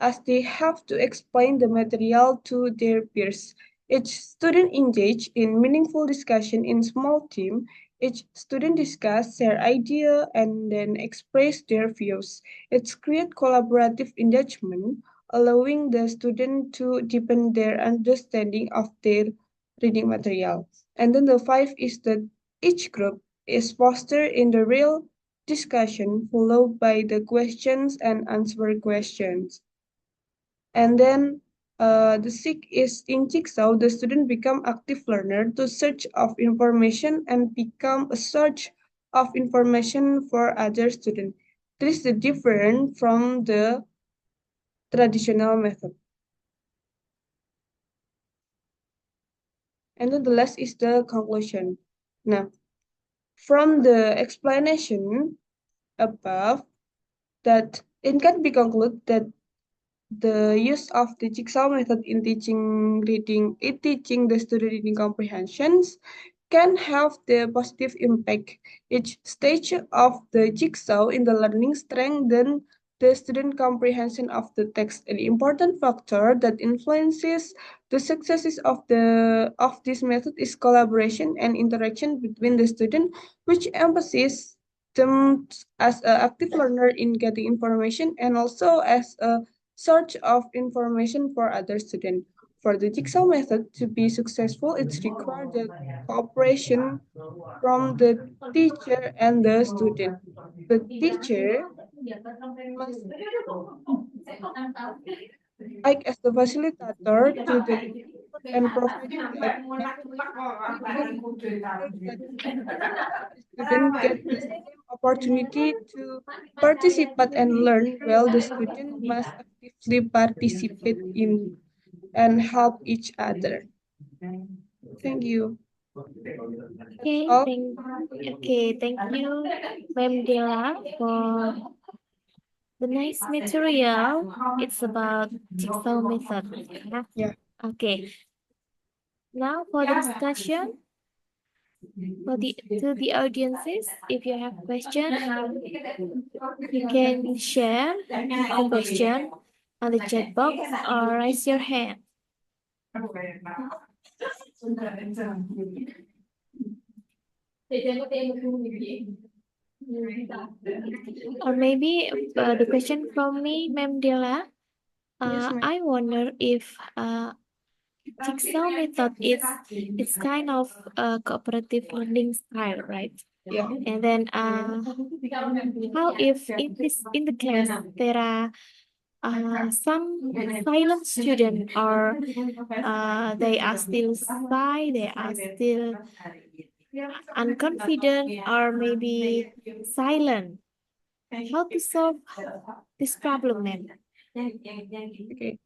S10: as they have to explain the material to their peers. Each student engage in meaningful discussion in small team. Each student discuss their idea and then express their views. It's create collaborative engagement, allowing the student to deepen their understanding of their reading material. And then the five is that each group is fostered in the real discussion, followed by the questions and answer questions. And then the sixth is in Jigsaw, the student become active learner to search of information and become a search of information for other students. This is the different from the traditional method. And then the last is the conclusion. Now, from the explanation above, that it can be concluded that the use of the jigsaw method in teaching the student reading comprehensions can have the positive impact. Each stage of the jigsaw in the learning strengthen the student comprehension of the text. An important factor that influences the successes of this method is collaboration and interaction between the student, which emphasizes them as an active learner in getting information and also as a search of information for other students. For the jigsaw method to be successful, it's required the cooperation from the teacher and the student. The teacher must act as the facilitator to the effort and providing the that the student get the same opportunity to participate and learn, while the student must actively participate in and help each other. Thank you.
S1: Okay,
S10: all.
S1: thank you, Ma'am Dela, for the nice material. It's about jigsaw method.
S10: Yeah.
S1: Okay. Now for the discussion, to the audiences, if you have questions, you can share the question on the chat box or raise your hand. Or maybe the question from me, Ma'am Dela.
S10: Yes, ma'am.
S1: I wonder if jigsaw method it's kind of a cooperative learning style, right?
S10: Yeah.
S1: And then how if in the class there are some silent student or they are still shy, they are still unconfident or maybe silent. How to solve this problem, ma'am?
S10: Okay.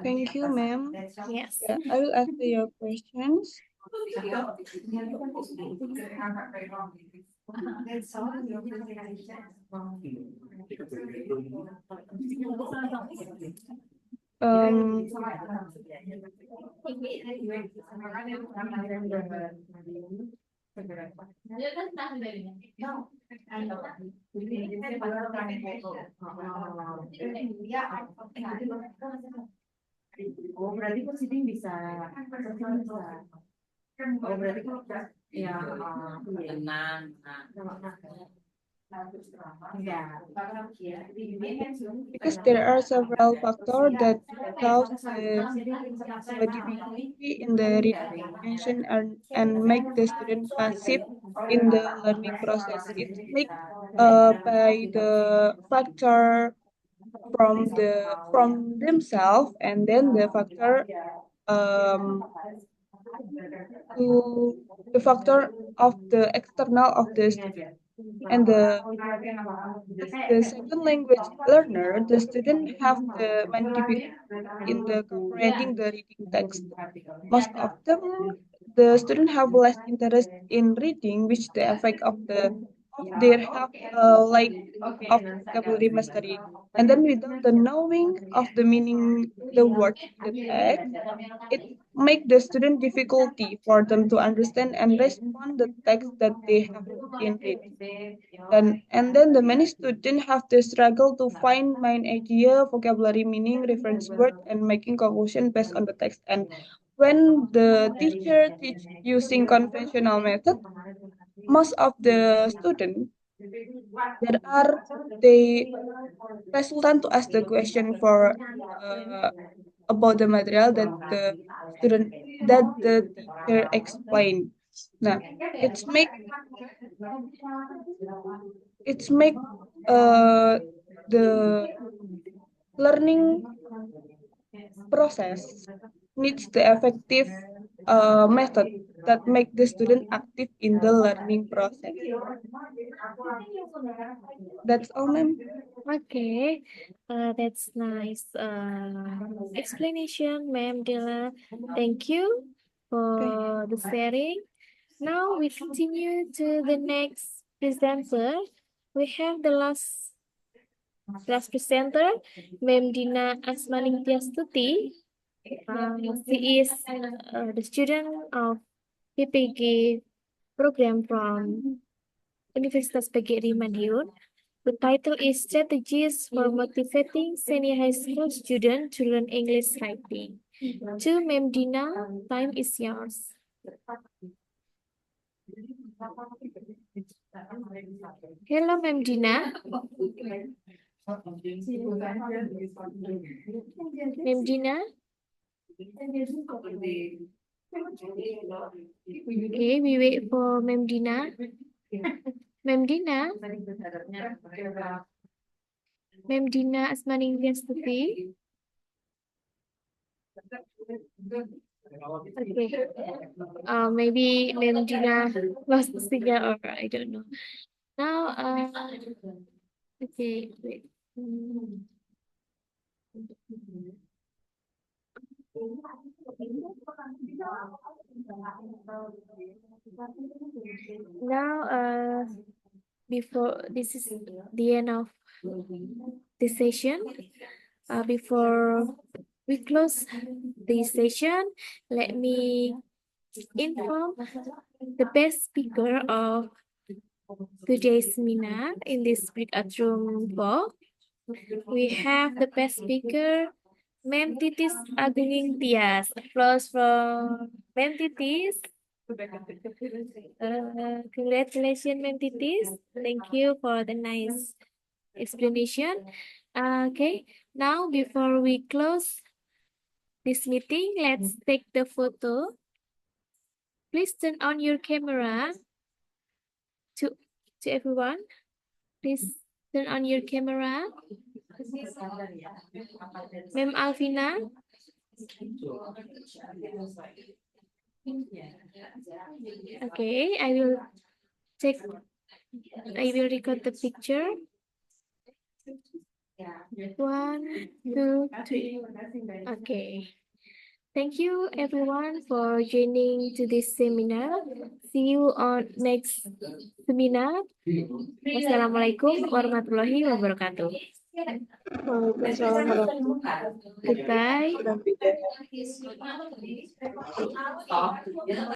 S10: Thank you, ma'am.
S1: Yes.
S10: Yeah, I will answer your questions.
S5: Oh, berarti positif bisa. Oh, berarti ya tenang.
S10: Because there are several factors that cause the difficulty in the reading comprehension and make the student passive in the learning process. It's made by the factor from themselves, and then the factor to the factor of the external of the student. And the second language learner, the student have the many difficulties in the comprehending the reading text. Most of them, the student have less interest in reading, which the effect of their have like of vocabulary mastery. And then without the knowing of the meaning, the word in the text, it make the student difficulty for them to understand and respond the text that they have in read. And then the many students have the struggle to find main idea, vocabulary meaning, reference word, and making conclusion based on the text. And when the teacher teach using conventional method, most of the students that are they hesitant to ask the question for about the material that the teacher explained. Nah, it's make the learning process needs the effective method that make the student active in the learning process. That's all, ma'am.
S1: Okay, that's nice explanation, Ma'am Dela. Thank you for the sharing. Now we continue to the next presenter. We have the last Class presenter, Ma'am Dina Asmaningtyas-Tuti. She is the student of PPG program from Universitas PGRI Madiun. The title is Strategies for Motivating Senior High School Students to Learn English Writing. To Ma'am Dina, time is yours. Hello, Ma'am Dina. Ma'am Dina. Okay, we wait for Ma'am Dina. Ma'am Dina. Ma'am Dina Asmaningtyas-Tuti. Okay. Maybe Ma'am Dina lost the signal, or I don't know. Now, okay, wait. Now, before this is the end of this session. Before we close this session, let me inform the best speaker of today's seminar in this breakout room 4. We have the best speaker, Ma'am Titis Agunging Tias. Applause from Ma'am Titis. Congratulations, Ma'am Titis. Thank you for the nice explanation. Okay, now before we close this meeting, let's take the photo. Please turn on your camera to everyone. Please turn on your camera. Ma'am Alvina. Okay, I will record the picture. 1, 2, 3. Okay. Thank you everyone for joining to this seminar. See you on next seminar. Wassalamualaikum warahmatullahi wabarakatuh.
S10: Waalaikumsalam warahmatullahi
S1: Goodbye.
S10: wabarakatuh.